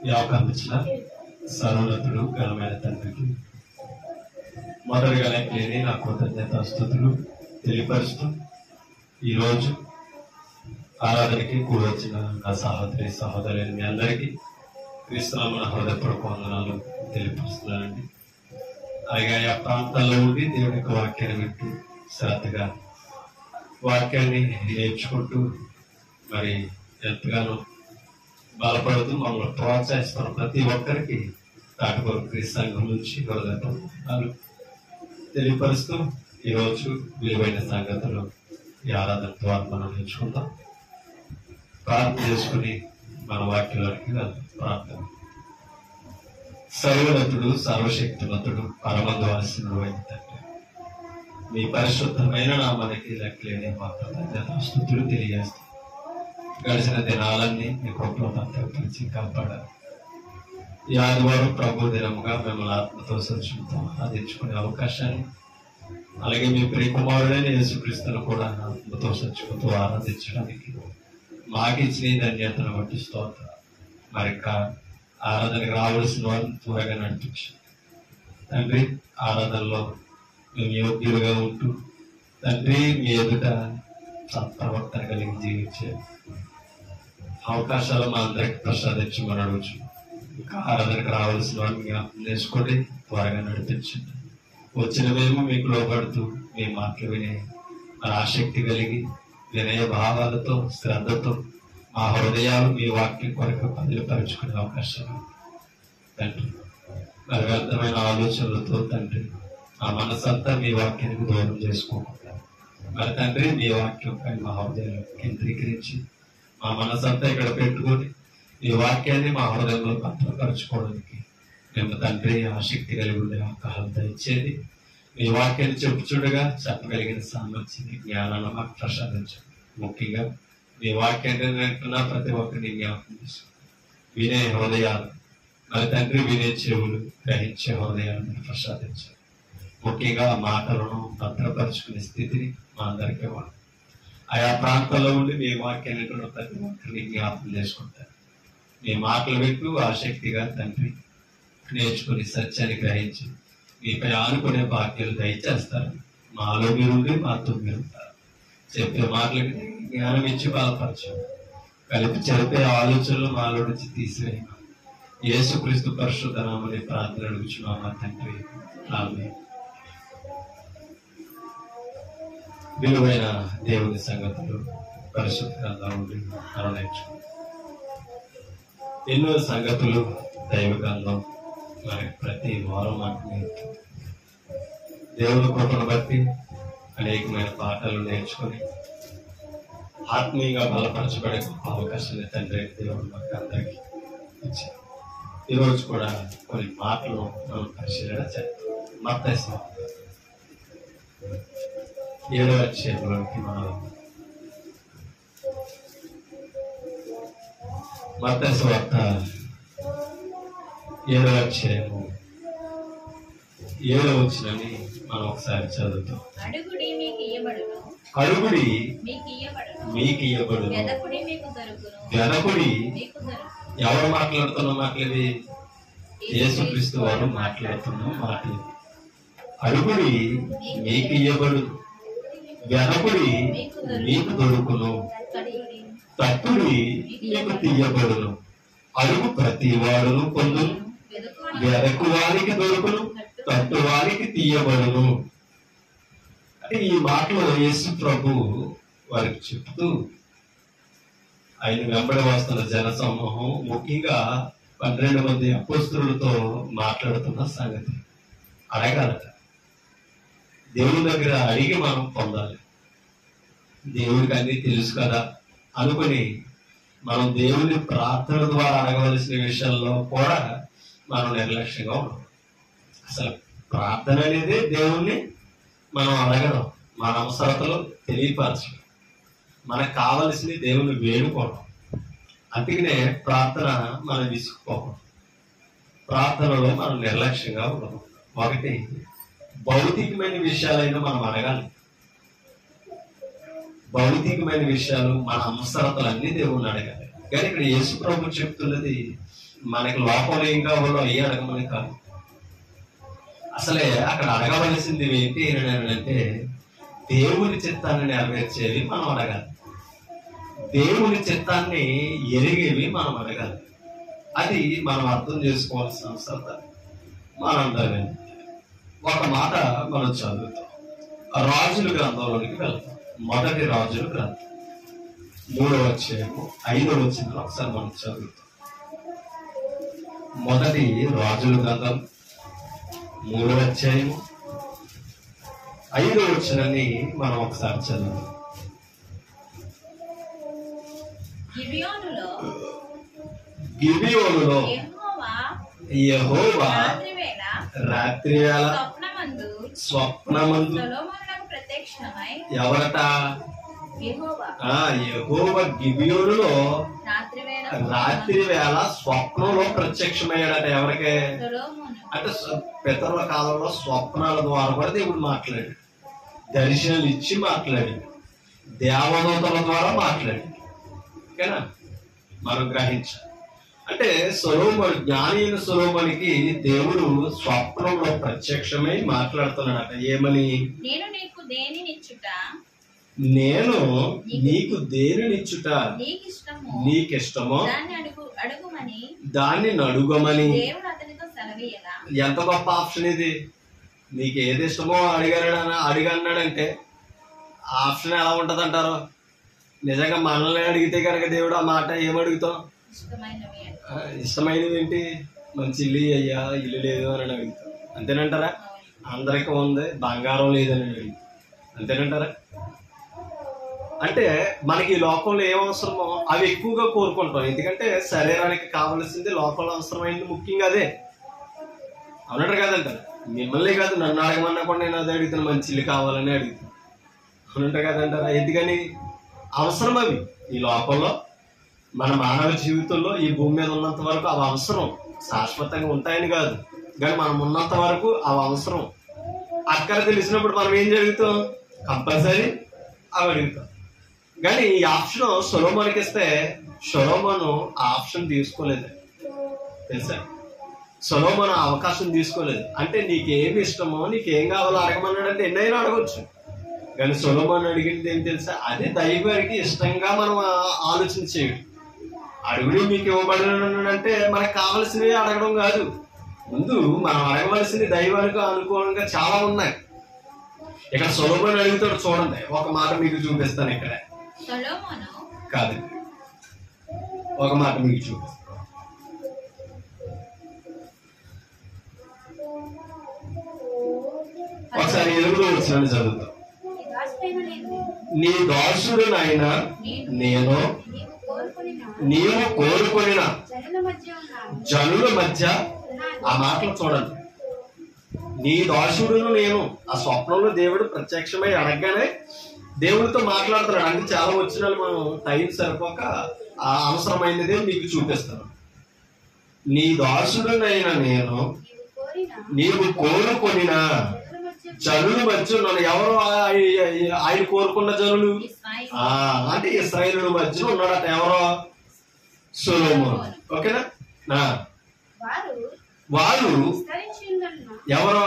వ్యాపించిన సర్వోన్నతుడు ఘనమైన తండ్రికి మొదటిగా లేని నా కృతజ్ఞతాస్తుతులు తెలియపరుస్తూ ఈరోజు ఆరాధనకి కూడొచ్చిన నా సహోదరి సహోదరులు మీ అందరికీ క్రీస్తునామమున హృదయపూర్వక వందనాలు తెలియపరుస్తున్నానండి. అలాగే ఆ ప్రాంతాల్లో ఉండి దేవుని యొక్క వాక్యాన్ని వింటూ శ్రద్ధగా వాక్యాన్ని నేర్చుకుంటూ మరి ఎంతగానో బలపడుతూ మమ్మల్ని ప్రోత్సహిస్తున్న ప్రతి ఒక్కరికి తాటకొరకు క్రీస్తు సంఘం నుంచి హృదయపూర్వకాలు తెలియపరుస్తూ ఈరోజు విలువైన సంగతులు ఈ ఆరాధన ద్వారా మనం నేర్చుకుందాం. ప్రార్థన చేసుకుని మన వాక్యంలోకి వెళ్దాం. ప్రార్థన. సర్వోన్నతుడు సర్వశక్తివంతుడు పరమద్వాసినుడు అయిన తండ్రి, మీ పరిశుద్ధమైన నామానికి లెక్కలేని మా కృతజ్ఞతాస్తుతులు తెలియజేస్తాం. గడిచిన దినాలన్నీ మీ కృపలో భద్రపరిచి కాపాడారు. ఈ ఆదివారం ప్రభు దినముగా మిమ్మల్ని ఆత్మతో సంచులతో ఆరాధించుకునే అవకాశాన్ని, అలాగే మీ ప్రియకుమారుడైన యేసుక్రీస్తును కూడా ఆత్మతో సంచులతో ఆరాధించడానికి మాకు ఇచ్చిన ధన్యతను బట్టి స్తోత్రం. మరి ఆరాధనకు రావాల్సిన వారిని త్వరగా నడిపించండి తండ్రి. ఆరాధనలో మేము యోగ్యులుగా ఉంటూ తండ్రి మీ ఎదుట సత్ప్రవర్తన కలిగి జీవించే అవకాశాలు మా అందరికి ప్రసాదించమని అడుగుచు. ఇంకా ఆరాధనకు రావాల్సిన వారిని జ్ఞాపకం చేసుకోండి, త్వరగా నడిపించండి. వచ్చిన మేము మీకు లోపడుతూ మీ మాటలు వినే మరి ఆసక్తి కలిగి వినయ భావాలతో శ్రద్ధతో మా హృదయాలు మీ వాక్యం కొరకు బదిలిపరుచుకునే అవకాశాలు తండ్రి. మరి వ్యర్థమైన ఆలోచనలతో తండ్రి ఆ మనసంతా మీ వాక్యానికి దూరం చేసుకోకుండా మరి తండ్రి మీ వాక్యంపై మా హృదయంలో కేంద్రీకరించి మా మనసంతా ఇక్కడ పెట్టుకొని ఈ వాక్యాన్ని మా హృదయంలో భద్రపరచుకోవడానికి మేము తండ్రి ఆసక్తి కలిగి ఉండే అవకాశాలతో ఇచ్చేది. మీ వాక్యాన్ని చెప్పుచుండగా చెప్పగలిగిన సామర్థ్యాన్ని జ్ఞానాన్ని మాకు ప్రసాదించండి. ముఖ్యంగా మీ వాక్యాన్ని వింటున్నా ప్రతి ఒక్కరిని జ్ఞాపకం చేసుకోండి. వినే హృదయాలు మరి తండ్రి వినే చెవులు గ్రహించే హృదయాలను ప్రసాదించండి. ముఖ్యంగా మాటలను భద్రపరుచుకునే స్థితిని మా అందరికీ ఇవ్వండి. ఆయా ప్రాంతాల్లో ఉండి మీ వాక్యాన్ని ప్రతి ఒక్కరిని జ్ఞాపకం చేసుకుంటారు. మీ మాటలు వింటూ ఆసక్తిగా తండ్రి నేర్చుకుని సత్యాన్ని గ్రహించి మీపై ఆనుకునే బాధ్యతలు దయచేస్తారు. మాలో మీరుండి మాతో మీరుంటారు. చెప్పే మాటలకి జ్ఞానం ఇచ్చి బలపరచండి. కలిపి చెప్పే ఆలోచనలు మాలో నుంచి తీసివేయమని యేసుక్రీస్తు పరిశుద్ధ నామమున ప్రార్థన అడుగుచున్నాము తండ్రి. ఆమేన్. విలువైన దేవుని సంగతులు పరిశుద్ధ గ్రంథం నుండి మనం నేర్చుకుంటాం. ఎన్నో సంగతులు దైవ గ్రంథం మరి ప్రతి వారం మాకు నేర్చుకుంటాం. దేవుని కృపను బట్టి అనేకమైన పాఠాలు నేర్చుకొని ఆత్మీయంగా బలపరచబడే అవకాశాన్ని తండ్రి దేవుడు మాకు అందరికీ ఇచ్చారు. ఈరోజు కూడా కొన్ని మాటలు మనం పరిశీలన చేద్దాం. మత్తయి 7వ అధ్యాయంలోకి మనం మత్తయి సువార్త 7వ అధ్యాయము 7వ వచనాన్ని మనం ఒకసారి చదువుతాం. అడుగుడి మీకు ఇయ్యబడును, అడుగుడి మీకు ఇయ్యబడును, వెదకుడి మీకు దొరుకును. ఎవరు మాట్లాడుతున్న మాటలేవి? యేసుక్రీస్తు వారు మాట్లాడుతున్న మాటలు. అడుగుడి మీకు ఇయ్యబడును, వెదకుడి మీకు దొరుకును, తట్టుడి మీకు తీయబడును. అడుగు ప్రతి వాడును పొందును, వెదకు వారికి దొరుకును, తట్టు వారికి తీయబడును. అంటే ఈ మాటలో యేసు ప్రభు వారికి చెప్తూ ఆయన వెంబడి వస్తున్న జన సమూహం, ముఖ్యంగా 12 మంది అపోస్తలులతో మాట్లాడుతున్న సంగతి. అడగాలట. దేవుని దగ్గర అడిగి మనం పొందాలి. దేవుడికి అన్ని తెలుసు కదా అనుకుని మనం దేవుని ప్రార్థన ద్వారా అడగవలసిన విషయాల్లో కూడా మనం నిర్లక్ష్యంగా ఉన్నాం. అసలు ప్రార్థన అనేది దేవుణ్ణి మనం అడగడం, మన అవసరతలు తెలియపరచడం, మనకు కావలసింది దేవుని వేడుకోవడం. అందుకనే ప్రార్థన మనం విసుకుపోవడం, ప్రార్థనలో మనం నిర్లక్ష్యంగా ఉండడం. ఒకటి, భౌతికమైన విషయాలైనా మనం అడగాలి. భౌతికమైన విషయాలు, మన అవసరతలన్నీ దేవుణ్ణి అడగాలి. కానీ ఇక్కడ యేసు ప్రభు చెప్తున్నది మనకి లోపల ఏం కావాలో అయ్యి అడగమని కాదు. అసలే అక్కడ అడగవలసింది ఏంటి అంటే దేవుని చిత్తాన్ని నెరవేర్చేవి మనం అడగాలి, దేవుని చిత్తాన్ని ఎరిగేవి మనం అడగాలి. అది మనం అర్థం చేసుకోవాల్సిన అవసరం మనందరం. ఒక మాట మనం చదువుతాం, రాజుల గ్రంథంలోనికి వెళ్తాం. మొదటి రాజుల గ్రంథం 3వ అధ్యాయము 5వ వచనం ఒకసారి మనం చదువుతాం. మొదటి రాజుల గ్రంథం 3వ అధ్యాయము 5వ వచనాన్ని మనం ఒకసారి చదువుతాం. గిబియోనులో యెహోవా రాత్రివేళ స్వప్నమందు ఎవరట? యెహోవా గిబియోనులో రాత్రివేళ స్వప్నంలో ప్రత్యక్షమయ్యాడట. ఎవరికే అంటే పితరుల కాలంలో స్వప్నాల ద్వారా కూడా దేవుడు మాట్లాడాడు, దర్శనాలు ఇచ్చి మాట్లాడాడు, దేవదూతల ద్వారా మాట్లాడాడు. ఓకేనా? మనం గ్రహించాలి. అంటే సొలొమోను, జ్ఞాని అయిన సొలొమోనుకి దేవుడు స్వప్నంలో ప్రత్యక్షమై మాట్లాడుతున్నాడట. ఏమని? నేను నీకు దేనినిచ్చుట నీకిష్టమో దాన్ని అడుగమని. ఎంత గొప్ప ఆప్షన్ ఇది! నీకు ఏది ఇష్టమో అడిగన్నాడంటే ఆప్షన్ ఎలా ఉంటది అంటారు? నిజంగా మనల్ని అడిగితే కనుక దేవుడు ఆ మాట ఏమడుగుతాం? ఇష్టమైనవి ఏంటి? మంచి ఇల్లు అయ్యా, ఇల్లు లేదు అని అడుగుతాం. అంతేనంటారా? అందరికీ ఉంది, బంగారం లేదని అడుగుతాం. అంతేనంటారా? అంటే మనకి ఈ లోకంలో ఏం అవసరమో అవి ఎక్కువగా కోరుకుంటాం. ఎందుకంటే శరీరానికి కావలసింది లోకంలో అవసరమైంది ముఖ్యంగా అదే. అవునంటారు కదంటారు? మిమ్మల్ని కాదు, నన్ను అడగమన్నా కూడా నేను అదే అడుగుతాను, మంచి ఇల్లు కావాలని అడుగుతాను. అవునంటారు కదంటారా? ఎందుకని? అవసరం అవి. ఈ లోకంలో మన మానవ జీవితంలో ఈ భూమి మీద ఉన్నంత వరకు అవి అవసరం. శాశ్వతంగా ఉంటాయని కాదు, కానీ మనం ఉన్నంత వరకు అవి అవసరం. అక్కడ తెలిసినప్పుడు మనం ఏం జరుగుతాం? కంపల్సరీ అవి అడుగుతాం. కానీ ఈ ఆప్షన్ సొలొమోనుకి ఇస్తే సొలొమోను ఆ ఆప్షన్ తీసుకోలేదు. తెలుసా? సొలొమోను ఆ అవకాశం తీసుకోలేదు. అంటే నీకేమి ఇష్టమో, నీకేం కావాలో అడగమన్నాడంటే ఎన్నైనా అడగొచ్చు. కానీ సొలొమోను అడిగింది ఏం తెలుసా? అదే దైవానికి ఇష్టంగా మనం ఆలోచన చేయడం. అడుగుడు మీకు ఇవ్వబడినంటే మనకు కావలసినవి అడగడం కాదు. ముందు మనం అడగవలసింది దైవానికి అనుకూలంగా చాలా ఉన్నాయి. ఇక్కడ సొలొమోను అడుగుతాడు. చూడండి, ఒక మాట మీకు చూపిస్తాను. ఇక్కడ కాదు, ఒక మాట మీకు చూపిస్తాను. ఒకసారి 8వ వచనాన్ని చదువుతాం. నీ దాసుడు నాయన నేను నీవు కోరుకొనిన జనుల మధ్య. ఆ మాటలు చూడండి. నీ దాసుడును నేను. ఆ స్వప్నంలో దేవుడు ప్రత్యక్షమై అడగగానే దేవుడితో మాట్లాడుతున్నాడు. అంటే చాలా వచనాలు మనం టైం సరిపోక ఆ అవసరమైనదే మీకు చూపిస్తాను. నీ దాసుడునైనా నేను నీవు కోరుకొనిన జనుల మధ్య ఉన్నాను. ఎవరు ఆయన కోరుకున్న జనులు? అంటే ఇశ్రాయేలుల మధ్య ఉన్నాడట. ఎవరో? సొలొమోను. ఓకేనా? వారు ఎవరో?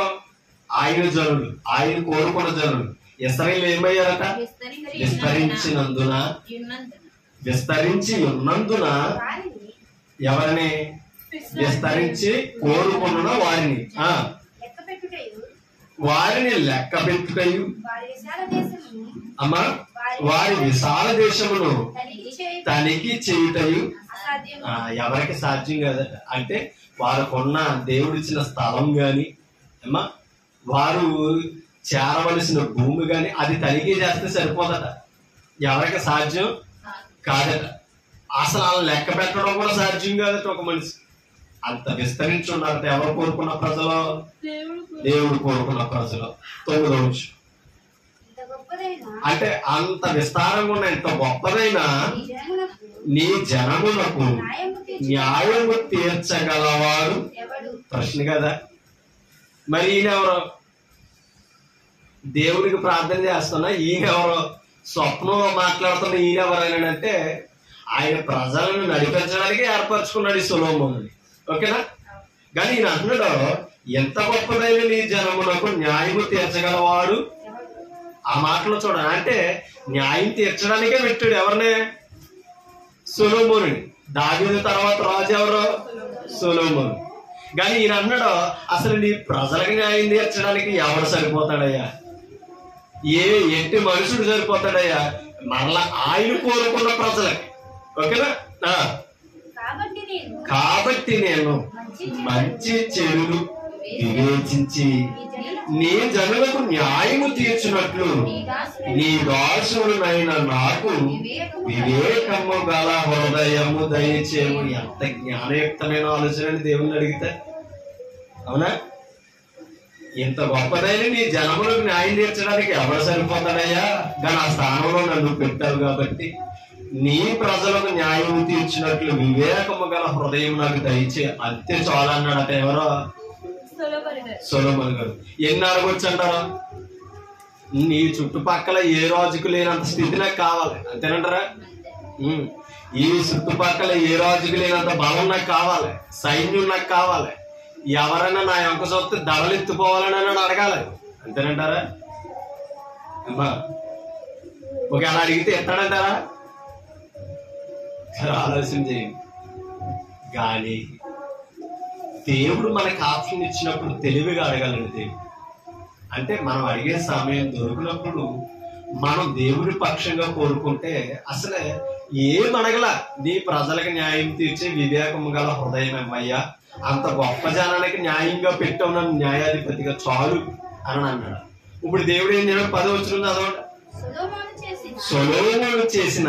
ఆయన జనులు, ఆయన కోరుకున్న జనులు. ఇశ్రాయేలు ఏమయ్యారట? విస్తరించి ఉన్నందున ఎవరిని? విస్తరించి కోరుకున్న వారిని లెక్క పెట్టుటయు అమ్మా వారి విశాల దేశమును తనిఖీ చేయుటయు ఎవరికి సాధ్యం కాదట. అంటే వారికున్న దేవుడిచ్చిన స్థలం గాని, అమ్మా వారు చేరవలసిన భూమి గాని అది తనిఖీ చేస్తే సరిపోదట. ఎవరికి సాధ్యం కాదట. అసలు వాళ్ళని లెక్క పెట్టడం కూడా సాధ్యం కాదట ఒక మనిషి. అంత విస్తరించి ఉన్నారట. ఎవరు కోరుకున్న ప్రజలు? దేవుడు కోరుకున్న ప్రజలు. 9వ వచనం. అంటే అంత విస్తారంగా ఉన్న ఎంత గొప్పదైనా నీ జనములకు న్యాయము తీర్చగలవాడు ప్రశ్న కదా. మరి ఈయనెవరో? దేవుడికి ప్రార్థన చేస్తున్నా ఈయనెవరో? స్వప్నంలో మాట్లాడుతున్న ఈయనెవరైనా అంటే ఆయన ప్రజలను నడిపించడానికి ఏర్పరచుకున్నాడు ఈ సొలొమోనుని. ఓకేనా? కానీ ఈయన అంటున్నాడు, ఎంత గొప్పదైన నీ జనమునకు న్యాయము తీర్చగలవాడు. ఆ మాటలో చూడండి, అంటే న్యాయం తీర్చడానికే పెట్టాడు ఎవరినే? సొలొమోనుని. దావీదు తర్వాత రాజు ఎవరు? సొలొమోను. కానీ ఈయన అన్నాడు, అసలు నీ ప్రజలకు న్యాయం తీర్చడానికి ఎవరు సరిపోతాడయ్యా? ఎట్టి మనుషుడు సరిపోతాడయ్యా? మరలా ఆయన కోరుకున్న ప్రజలకి. ఓకేనా? కాబట్టి నేను మంచి చెడులు వివేచించి నీ జనులకు న్యాయము తీర్చినట్లు నీ దాసుడునైన నాకు వివేకము గల హృదయము దయచేము. ఎంత జ్ఞానయుక్తమైన ఆలోచన దేవుణ్ణి అడిగితే. అవునా? ఇంత గొప్పదైన నీ జనములకు న్యాయం తీర్చడానికి ఎవరు సరిపోతాడయ్యా? కానీ ఆ స్థానంలో నన్ను పెట్టావు కాబట్టి నీ ప్రజలకు న్యాయం తీర్చినట్లు వివేకము గల హృదయం నాకు దయచే. అంతే చాలా అన్నాడట. ఎవరో? సొలొమోను గారు. ఎన్ని అడగొచ్చు అంటారా? నీ చుట్టుపక్కల ఏ రాజుకు లేనంత స్థితి నాకు కావాలి. అంతేనంటారా? ఈ చుట్టుపక్కల ఏ రాజుకు లేనంత బలం నాకు కావాలి, సైన్యం నాకు కావాలి. ఎవరైనా నా యొక్క సొత్తు దడలు ఎత్తుకోవాలని అన్నాడు అడగాలి. అంతేనంటారా? అమ్మా, ఒకవేళ అడిగితే ఎత్తాడంటారా? ఆలోచన చేయండి. కానీ దేవుడు మనకి ఆప్షన్ ఇచ్చినప్పుడు తెలివిగా అడగాలండి. దేవుడు అంటే మనం అడిగే సమయం దొరికినప్పుడు మనం దేవుడి పక్షంగా కోరుకుంటే అసలే ఏం అడగల. నీ ప్రజలకు న్యాయం తీర్చే వివేకము గల హృదయం ఏమయ్యా, అంత గొప్ప జనానికి న్యాయంగా పెట్టావు నన్ను న్యాయాధిపతిగా చాలు అని అన్నాడు. ఇప్పుడు దేవుడు ఏం చేయడం? 10వ వచనం చదవండి. సొలొమోను చేసిన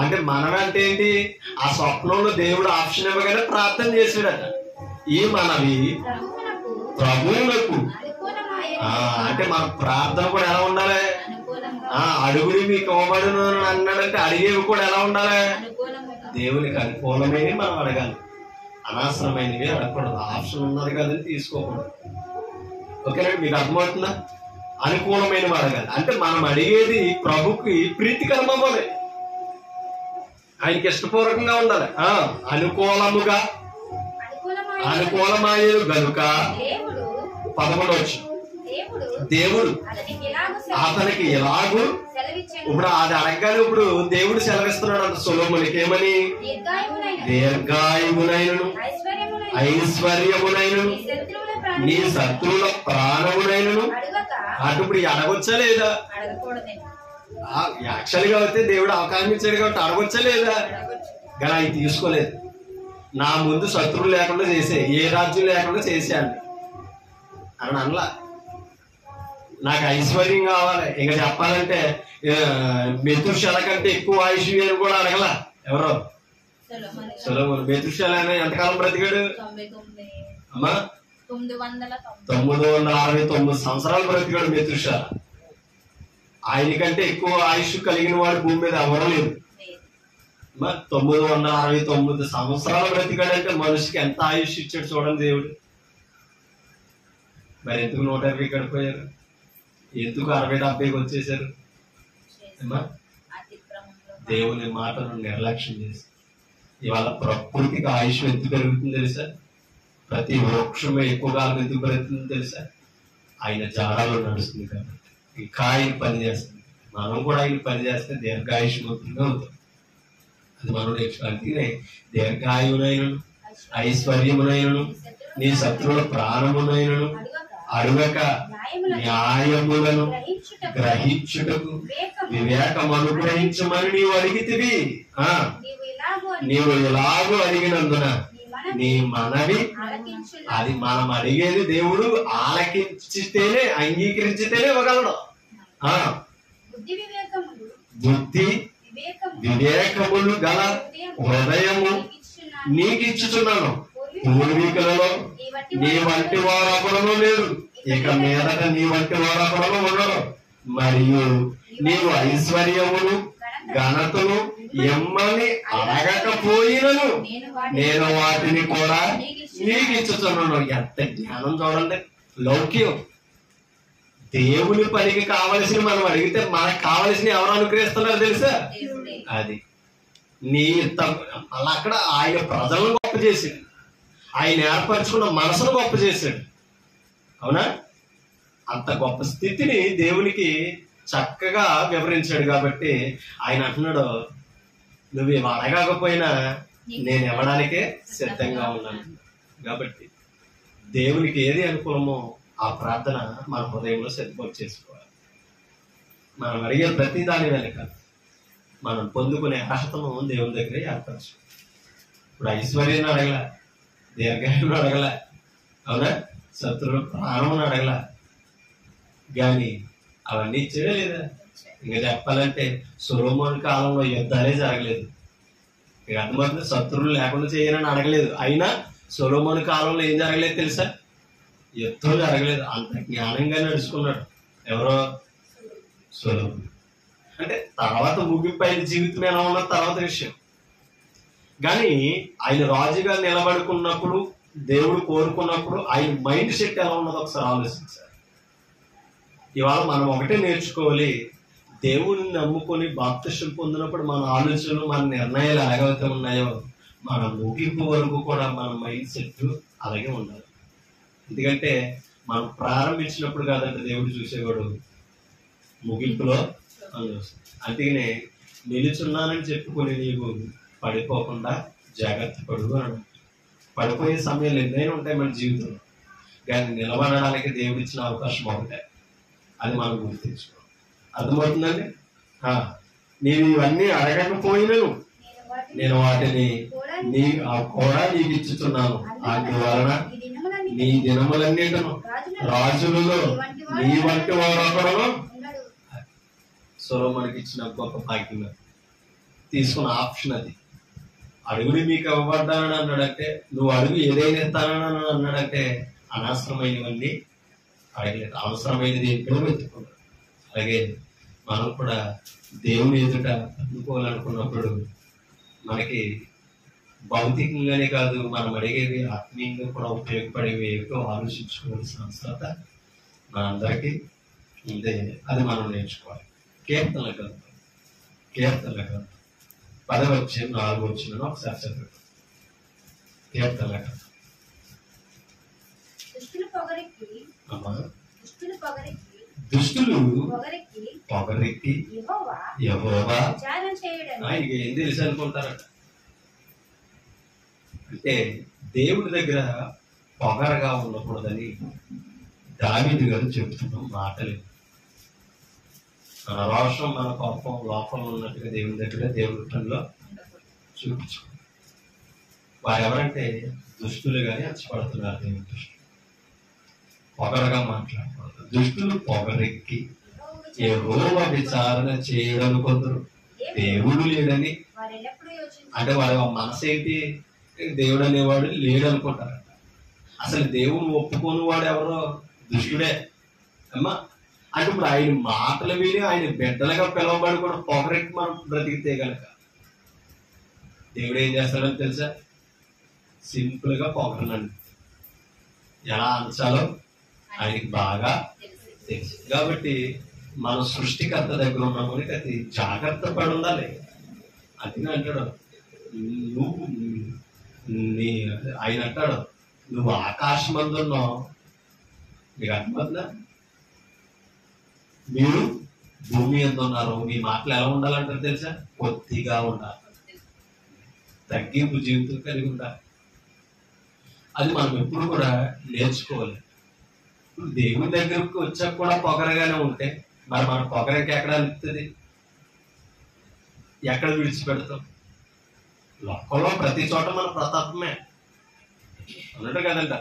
అంటే మనమంటే ఏంటి? ఆ స్వప్నంలో దేవుడు ఆప్షన్ ఇవ్వగానే ప్రార్థన చేసాడట. ఈ మనవి ప్రభువులకు. అంటే మన ప్రార్థన కూడా ఎలా ఉండాలి? అడుగుడి మీకు ఇవ్వబడును అన్నాడంటే అడిగేవి కూడా ఎలా ఉండాలి? దేవునికి అనుకూలమైనవి మనం అడగాలి, అనవసరమైనవి అడగకూడదు. ఆప్షన్ ఉన్నది కదని తీసుకోకూడదు. ఓకేనండి? మీకు అర్థమవుతుందా? అనుకూలమైనవి అడగాలి. అంటే మనం అడిగేది ప్రభుకి ప్రీతికరం అవ్వాలి, ఆయనకి ఇష్టపూర్వకంగా ఉండాలి. అనుకూలముగా అనుకూలమైన గనుక 11 వచ్చు. దేవుడు అతనికి ఎలాగూ ఇప్పుడు అది అడగగానే ఇప్పుడు దేవుడు సెలవిస్తున్నాడు అంత సొలొమోనుకి. ఏమని? దీర్ఘాయువునైనను ఐశ్వర్యమునైనను నీ శత్రువుల ప్రాణమునైనను. అటు ఇప్పుడు అడగొచ్చా లేదా? యాక్చువల్గా అయితే దేవుడు అవకాశం ఇచ్చాడు కాబట్టి అడగొచ్చా లేదా? కానీ అవి తీసుకోలేదు. నా ముందు శత్రువులు లేకుండా చేసే, ఏ రాజ్యం లేకుండా చేసేయాలి అని అనలా. నాకు ఐశ్వర్యం కావాలి. ఇంకా చెప్పాలంటే మెతుషల కంటే ఎక్కువ ఆయుష్ అని కూడా అడగల. ఎవరో? సొలొమోను. మెతుషల ఎంతకాలం బ్రతికాడు? అమ్మా, 969 సంవత్సరాలు బ్రతికాడు మెతుషల. ఆయనకంటే ఎక్కువ ఆయుష్ కలిగిన వాడు భూమి మీద ఎవరు లేదు. 969 సంవత్సరాలు బ్రతికాడంటే మనిషికి ఎంత ఆయుష్ ఇచ్చాడు చూడండి దేవుడు. మరి ఎందుకు 120 గడిపోయారు? ఎందుకు 60-70కి వచ్చేసారు? దేవుని మాటను నిర్లక్ష్యం చేసి. ఇవాళ ప్రకృతికి ఆయుష్ ఎందుకు పెరుగుతుంది తెలుసా? ప్రతి వృక్షమే ఎక్కువ కాలం ఎందుకు పెరుగుతుంది తెలుసా? ఆయన జాడాలో నడుస్తుంది కాబట్టి. ఇంకా ఆయన పని చేస్తుంది. మనం కూడా ఆయన పని చేస్తే దీర్ఘాయుష్మంతులుగా అవుతాం. అది మనం నేర్చుకోవాలి. దీర్ఘాయువునైనను ఐశ్వర్యమునైనను నీ శత్రువుల ప్రాణమునైనను అడుగక న్యాయములను గ్రహించుటకు వివేకం అనుగ్రహించమని నీవు అడిగితివి. నీవు ఎలాగూ అడిగినందున నీ మనవి అది మనం అడిగేది దేవుడు ఆలకించితేనే, అంగీకరించితేనే ఇవ్వగలడు. బుద్ధి వివేకములు గల హృదయము నీకిచ్చుచున్నాను. పూర్వీకులలో నీ వంటి వారొకడను లేరు, ఇక మీదట నీ వంటి వారొకడను ఉండరు. మరియు నీవు ఐశ్వర్యమును ఘనతను ఎమ్మని అడగకపోయినను నేను వాటిని కూడా నీకు ఇచ్చుతున్నాను. ఎంత జ్ఞానం చూడండి. లౌక్యం. దేవుని పనికి కావలసిన మనం అడిగితే మనకు కావలసిన ఎవరు అనుగ్రహిస్తున్నారు తెలుసా? అది నీ అలా అక్కడ ఆయన ప్రజలను గొప్ప చేసింది. ఆయన ఏర్పరచుకున్న మనసును గొప్ప చేశాడు. అవునా? అంత గొప్ప స్థితిని దేవునికి చక్కగా వివరించాడు. కాబట్టి ఆయన అంటున్నాడు, నువ్వు ఇవి అడగకపోయినా నేను ఇవ్వడానికే సిద్ధంగా ఉన్నాను. కాబట్టి దేవునికి ఏది అనుకూలమో ఆ ప్రార్థన మన హృదయంలో సిద్ధం చేసుకోవాలి. మనం అడిగే ప్రతి దాని వెనుక మనం పొందుకునే అర్హతను దేవుని దగ్గరే ఏర్పరచు. ఇప్పుడు ఐశ్వర్యాన్ని అడగల, దీర్ఘాయువును అడగల, అవునా, శత్రువు ప్రాణమును అడగల, కానీ అవన్నీ ఇచ్చేదే లేదా? ఇంకా చెప్పాలంటే సొలొమోను కాలంలో యుద్ధాలే జరగలేదు. ఇక అర్థమవుతుంది, శత్రువులు లేకుండా చేయనని అడగలేదు. అయినా సొలొమోను కాలంలో ఏం జరగలేదు తెలుసా? యుద్ధం జరగలేదు. అంత జ్ఞానంగా నడుచుకున్నాడు. ఎవరో? సొలొమోను. అంటే తర్వాత ముగింపు ఆయన జీవితం ఎలా ఉన్న తర్వాత విషయం. కానీ ఆయన రాజుగా నిలబడుకున్నప్పుడు, దేవుడు కోరుకున్నప్పుడు ఆయన మైండ్ సెట్ ఎలా ఉన్నదో ఒకసారి ఆలోచించారు. ఇవాళ మనం ఒకటే నేర్చుకోవాలి, దేవుడిని నమ్ముకొని బాప్తిస్మం పొందినప్పుడు మన ఆలోచనలు, మన నిర్ణయాలు ఎలాగైతే ఉన్నాయో మన ముగింపు వరకు కూడా మన మైండ్ సెట్ అలాగే ఉండాలి. ఎందుకంటే మనం ప్రారంభించినప్పుడు కాదంటే దేవుడు చూసేవాడు, ముగింపులో. అందుకనే నిలుచున్నానని చెప్పుకొని నీవు పడిపోకుండా జాగ్రత్త పడు అని. పడిపోయే సమయాలు ఎన్నైనా ఉంటాయి మన జీవితంలో, కానీ నిలబడడానికి దేవుడు ఇచ్చిన అవకాశం ఒకటే, అది మనం గుర్తించుకోవాలి. అర్థమవుతుందండి? నేను ఇవన్నీ అడగకపోయినను నేను వాటిని కూడా నీకు ఇచ్చుతున్నాను. వాటి వలన నీ దినములన్నింటిను రాజులలో నీ వంటి వారొకడును. సొలొమోనుకి ఇచ్చిన గొప్ప భాగ్యం, తీసుకున్న ఆప్షన్ అది. అడుగుని మీకు ఇవ్వబడ్డానని అన్నాడంటే, నువ్వు అడుగు ఏదైనా ఇస్తానని అన్నాడంటే అనవసరమైనవన్నీ అడగలేదు, అవసరమైనది ఎప్పుడో వెతుకున్నాడు. అలాగే మనం కూడా దేవుని ఎదుట అందుకోవాలనుకున్నప్పుడు మనకి భౌతికంగానే కాదు, మనం అడిగేవి ఆత్మీయంగా కూడా ఉపయోగపడేవి ఏమిటో ఆలోచించుకోవాల్సిన అవసరత మనందరికీ ఉంది. అది మనం నేర్చుకోవాలి. కీర్తనల గ్రంథం 10వ అధ్యాయం 4వ వచనం ఒకసారి చదువు. కీర్తనల గ్రంథం. దుష్టులు పొగరెక్కి యెహోవా ఆయనకి ఏం తెలుసు అనుకుంటారట. అంటే దేవుడి దగ్గర పొగరగా ఉండకూడదని దావీదు గారు చెబుతున్నాం మాటలు. మన రోషం, మన కోపం లోపల ఉన్నట్టుగా దేవుని దగ్గర, దేవుడి పనిలో చూపించు. వారెవరంటే దుష్టులు కానీ అచ్చపడుతున్నారు. దేవుని దృష్టి పొగరగా మాట్లాడకూడదు. దుష్టులు పొగరెక్కి యెహోవా విచారణ చేయడం కొందరు దేవుడు లేడని, అంటే వారి మనసు ఏంటి, దేవుడు అనేవాడు లేడు అనుకుంటారు. అసలు దేవుని ఒప్పుకోని వాడు ఎవరో దుష్టుడే అమ్మా. అంటే ఇప్పుడు ఆయన మాటలు విని ఆయన బిడ్డలుగా పిలవబడి కూడా పొగరెక్కి మనం బ్రతికితే కనుక దేవుడు ఏం చేస్తాడని తెలుసా? సింపుల్ గా పొగరనండి ఎలా అంచాలో ఆయనకి బాగా తెలుసు. కాబట్టి మన సృష్టికర్త దగ్గర ఉన్నామని అది జాగ్రత్త పడి ఉండాలి. అందుకని అంటాడు, నువ్వు ఆయన అంటాడు, నువ్వు ఆకాశమందున్నావు. మీకు అర్థమవుతుందా? మీరు భూమి ఎంత ఉన్నారు. మీ మాటలు ఎలా ఉండాలంటారు తెలుసా? కొద్దిగా ఉండాలి, తగ్గింపు జీవితం కలిగి ఉండాలి. అది మనం ఎప్పుడు కూడా నేర్చుకోవాలి. దేవుని దగ్గరకు వచ్చాక కూడా పొగరగానే ఉంటే మరి మన పొగరకి ఎక్కడ అలుపుతుంది, ఎక్కడ విడిచిపెడతాం? లోకంలో ప్రతి చోట మన ప్రతాపమే అన్నట్టు కదంట.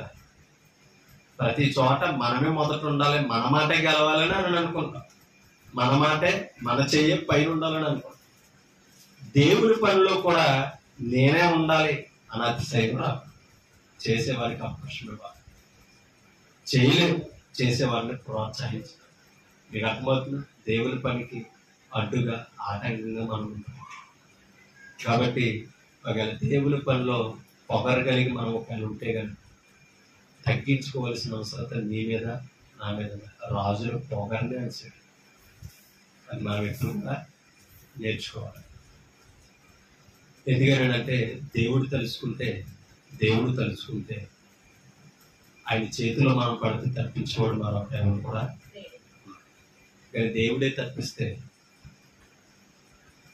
ప్రతి చోట మనమే మొదట ఉండాలి, మన మాటే గెలవాలని అని అనుకుంటాం. మన మాటే, మన చెయ్యి పైన ఉండాలని అనుకుంటాం. దేవుని పనిలో కూడా నేనే ఉండాలి అని అతిశయం రాదు. చేసేవారికి అవకాశం ఇవ్వాలి, చేయలేము చేసేవారిని ప్రోత్సహించాలి. మీకు అర్థమవుతుంది? దేవుని పనికి అడ్డుగా, ఆటంకంగా మనం ఉంటాం. కాబట్టి ఒకవేళ దేవుని పనిలో పొగరు కలిగి మనం ఒకవేళ ఉంటే కనుక తగ్గించుకోవాల్సిన అవసరం నీ మీద, నా మీద. రాజులు పొగర్ని అనిసాడు. అది మనం ఎప్పుడు కూడా నేర్చుకోవాలి. ఎందుకనంటే దేవుడు తలుచుకుంటే ఆయన చేతిలో మనం పడితే తప్పించుకోవడం మరొకటి ఎవరు కూడా. కానీ దేవుడే తప్పిస్తే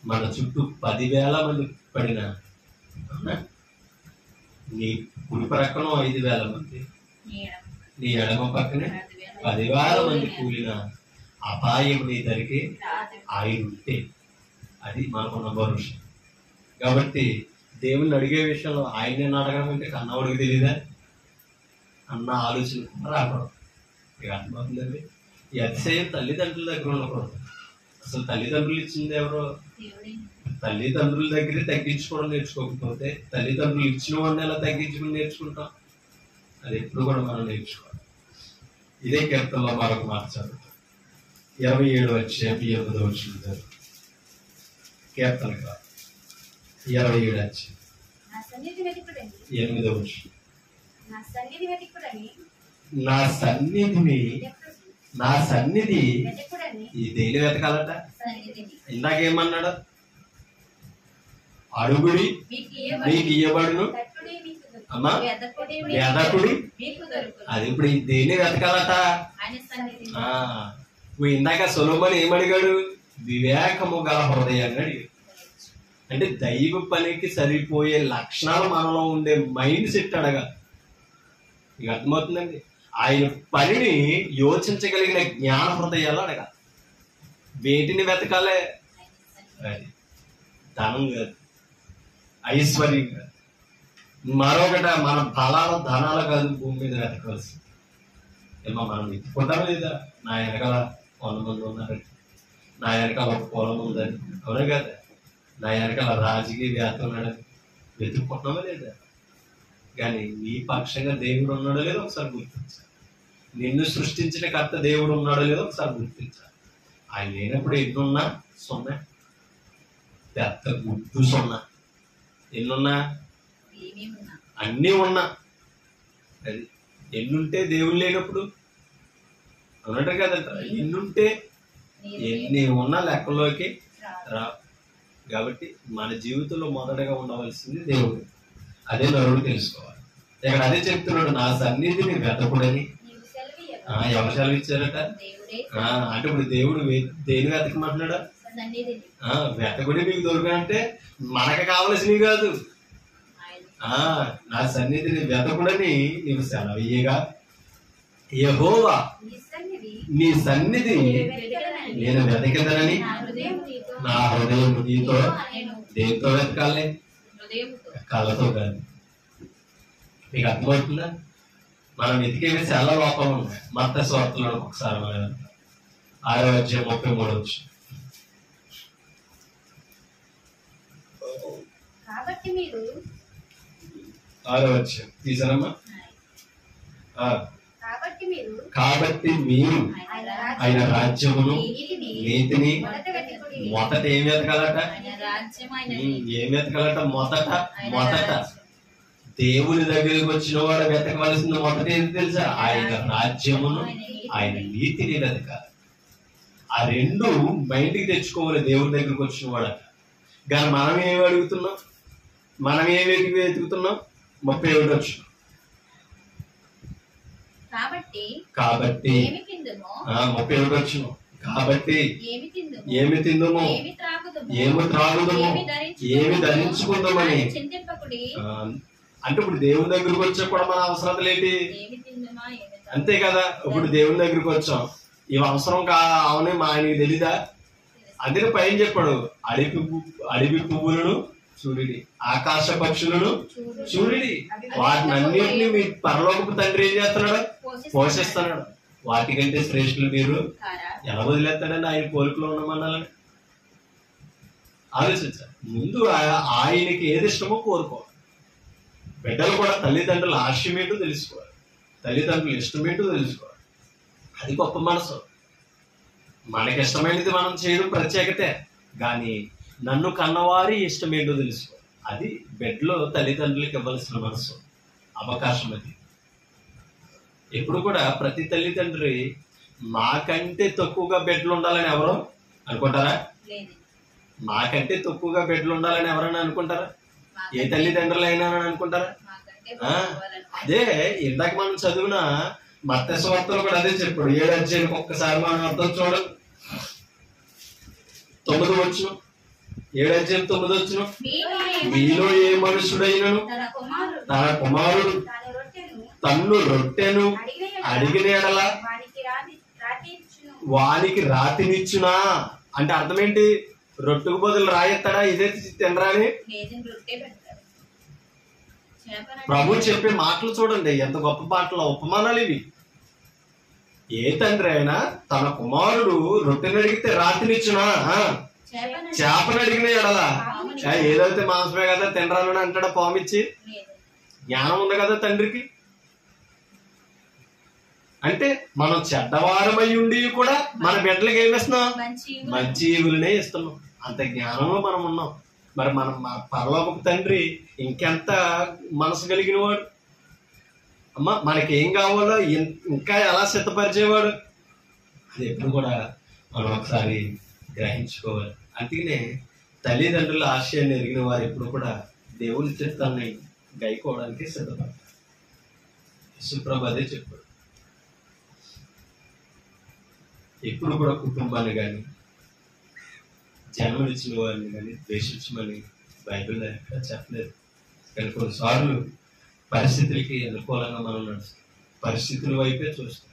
మన చుట్టూ 10,000 మంది పడినా, నీ కుడి ప్రక్కన 5,000 మంది, నీ ఎడమ పక్కనే 10,000 మంది కూలిన అపాయం నీ ధరికి ఆయన ఉంటే అది మనకున్న భరోసా. కాబట్టి దేవుణ్ణి అడిగే విషయంలో ఆయనే అడగడం అంటే కన్నవాడికి తెలియదా అన్న ఆలోచన కూడా రాకూడదు. ఇక అర్థమవుతుందండి. ఈ అతిశయం తల్లిదండ్రుల దగ్గర ఉండకూడదు. అసలు తల్లిదండ్రులు ఇచ్చింది ఎవరో? తల్లిదండ్రుల దగ్గరే తగ్గించుకోవడం నేర్చుకోకపోతే తల్లిదండ్రులు ఇచ్చిన వాడిని ఎలా తగ్గించుకుని నేర్చుకుంటాం? అది ఎప్పుడు కూడా మనం నేర్చుకోవాలి. ఇదే కీర్తనలో మరొక మాట చదువుతాం. 27 కీర్తన 27 8 నా సన్నిధి ఈ దేని వెతకాలట? ఇందాకేమన్నాడు? అడుగుడి మీకు ఇయ్యబడును, అమ్మా వెదకుడి. అది ఇప్పుడు ఈ దేని వెతకాలట? ఇందాక సొలొమోను ఏమడిగాడు? వివేకము గల హృదయాన్ని అడిగాడు. అంటే దైవ పనికి సరిపోయే లక్షణాలు మనలో ఉండే మైండ్ సెట్ అడగాలి. ఇక అర్థమవుతుందండి. ఆయన పనిని యోచించగలిగిన జ్ఞాన హృదయాలు అడగాలి. వేటిని వెతకాలే? అది ధనం కాదు, ఐశ్వర్యం కాదు, మరొకట మన ధనాలు కాదు భూమి మీద వెతకాల్సి. ఏమో మనం వెతుకుంటామా లేదా? నా వెనకాల 100 మంది ఉన్నారు, నా వెనకాల ఒక పొలం ఉందని, అవునా కదా? నా వెనకాల రాజకీయ వ్యాప్తి ఉన్నాడని వెతుక్కుంటున్నామా లేదా? కానీ నీ పక్షంగా దేవుడు ఉన్నాడో లేదో ఒకసారి గుర్తించాలి. నిన్ను సృష్టించిన కర్త దేవుడు ఉన్నాడో లేదో ఒకసారి గుర్తించాలి. ఆయన లేనప్పుడు ఎన్నున్నా సున్నా, పెద్ద గుడ్డు సున్నా. ఎన్నున్నా? అన్నీ ఉన్నా. అది ఎన్నుంటే దేవుడు లేనప్పుడు అన్నట్టు కదంట. ఎన్నుంటే ఎన్ని ఉన్నా లెక్కలోకి రా. కాబట్టి మన జీవితంలో మొదటగా ఉండవలసింది దేవుడు. అదే నరుడు తెలుసుకోవాలి. ఇక్కడ అదే చెప్తున్నాడు, నా సన్నిధిని వెతకుడని. ఎవరు సెలవు ఇచ్చారట? అంటే ఇప్పుడు దేవుడు దేని వెతకమంటున్నాడా? వెతకుడి మీకు దొరకంటే మనకు కావలసినవి కాదు. నా సన్నిధిని వెతకుడని నీవు సెలవయ్యగా, యెహోవా నీ సన్నిధి నేను వెతకదనని నా హృదయం నీతో. దేనితో వెతకాలి? కళ్ళతో కాదు. మీకు అర్థమవుతుందా? మనం వెతికేవి చాలా లోపాలు ఉన్నాయి. మత్తయి సువార్తలో ఒకసారి 6:33 తీసారమ్మా. కాబట్టి మీరు ఆయన రాజ్యమును నీతిని మొదట ఏం వెతకాలట? ఏం వెతకాలట? మొదట దేవుని దగ్గరికి వచ్చిన వాడు వెతకవలసింది మొదట ఏంటి తెలుసా? ఆయన రాజ్యమును ఆయన నీతిని వెతకాలి. ఆ రెండు మైండ్కి తెచ్చుకోవాలి దేవుని దగ్గరికి వచ్చిన వాడట. కానీ మనం ఏమి అడుగుతున్నాం? మనం ఏమి వెతుకుతున్నాం? 31 కాబట్టి 31 కాబట్టి ఏమి తిందుము, ఏమి త్రాగుదము, ఏమి ధరించుకుందామని. అంటే ఇప్పుడు దేవుని దగ్గరికి వచ్చా కూడా మన అవసరతలు ఏంటి? అంతే కదా. ఇప్పుడు దేవుని దగ్గరికి వచ్చాం, ఈ అవసరం అవునే మా ఆయనకి తెలీదా? అందుకే పైన చెప్పాడు, అడవి పువ్వులను చూడండి, ఆకాశ పక్షులను చూడండి, వాటిని అన్నింటినీ మీ పరలోకపు తండ్రి ఏం చేస్తున్నాడు? పోషిస్తున్నాడు. వాటికంటే శ్రేష్ఠులు మీరు ఎలా వదిలేస్తాడండి? ఆయన పోలికలో ఉండమన్నాలని ఆలోచించాలి. ముందు ఆయనకి ఏది ఇష్టమో కోరుకోవాలి. బిడ్డలు కూడా తల్లిదండ్రుల ఆశయం ఏంటో తెలుసుకోవాలి, తల్లిదండ్రులు ఇష్టం ఏంటో తెలుసుకోవాలి. అది గొప్ప మనసు. మనకి ఇష్టమైనది మనం చేయడం ప్రత్యేకతే, కానీ నన్ను కన్నవారి ఇష్టం ఏంటో తెలుసుకోవాలి. అది బిడ్డలో తల్లిదండ్రులకు ఇవ్వాల్సిన మనసు, అవకాశం. అది ఎప్పుడు కూడా ప్రతి తల్లిదండ్రి మాకంటే తక్కువగా బిడ్డలు ఉండాలని ఎవరు అనుకుంటారా? మాకంటే తక్కువగా బిడ్డలు ఉండాలని ఎవరైనా అనుకుంటారా? ఏ తల్లిదండ్రులు అయినా అనుకుంటారా? అదే ఇందాక మనం చదివిన మత్తయి సువార్తలో కూడా అదే చెప్పాడు. 7 అధ్యాయానికి ఒక్కసారి మనం అర్థం చూడండి. 9 వచ్చును, 7 అధ్యాయం 9 వచ్చును. మీలో ఏ మనుషుడైనను తన కుమారుడు తన్ను రొట్టెను అడిగిన ఎడల వానికి రాతినిచ్చునా అంటే అర్థం ఏంటి? రొట్టెకు బదులు రాయెత్తాడా? ఇదే తినరా అని ప్రభు చెప్పే మాటలు చూడండి, ఎంత గొప్ప మాటలు, ఉపమానాలు ఇవి. ఏ తండ్రి అయినా తన కుమారుడు రొట్టెని అడిగితే రాతినిచ్చునా, చేపను అడిగిన ఎడలా ఏదైతే మాంసమే కదా తినరాలని అంటాడా? పామిచ్చి జ్ఞానం ఉంది కదా తండ్రికి. అంటే మనం చెడ్డవారమై ఉండి కూడా మన బిడ్డలకి ఏమిస్తున్నాం? మంచి ఈవులనే ఇస్తున్నాం. అంత జ్ఞానంలో మనం ఉన్నాం. మరి మనం మన పరలోకపు తండ్రి ఇంకెంత మనసు కలిగిన వాడు. అమ్మ మనకేం కావాలో ఇంకా ఎలా సిద్ధపరిచేవాడు, అది ఎప్పుడు కూడా మనం ఒకసారి గ్రహించుకోవాలి. అందుకనే తల్లిదండ్రుల ఆశయాన్ని ఎరిగిన వారు ఎప్పుడు కూడా దేవుని చిత్తాన్ని గైకోవడానికి సిద్ధపడతారు. యేసుప్రభు అదే చెప్పాడు. ఎప్పుడు కూడా కుటుంబాన్ని కానీ జన్మనిచ్చిన వారిని కానీ ద్వేషించమని బైబిల్లో ఎక్కడ చెప్పలేదు. కానీ కొన్నిసార్లు పరిస్థితులకి అనుకూలంగా మనం నడుస్తాం, పరిస్థితుల వైపే చూస్తాం.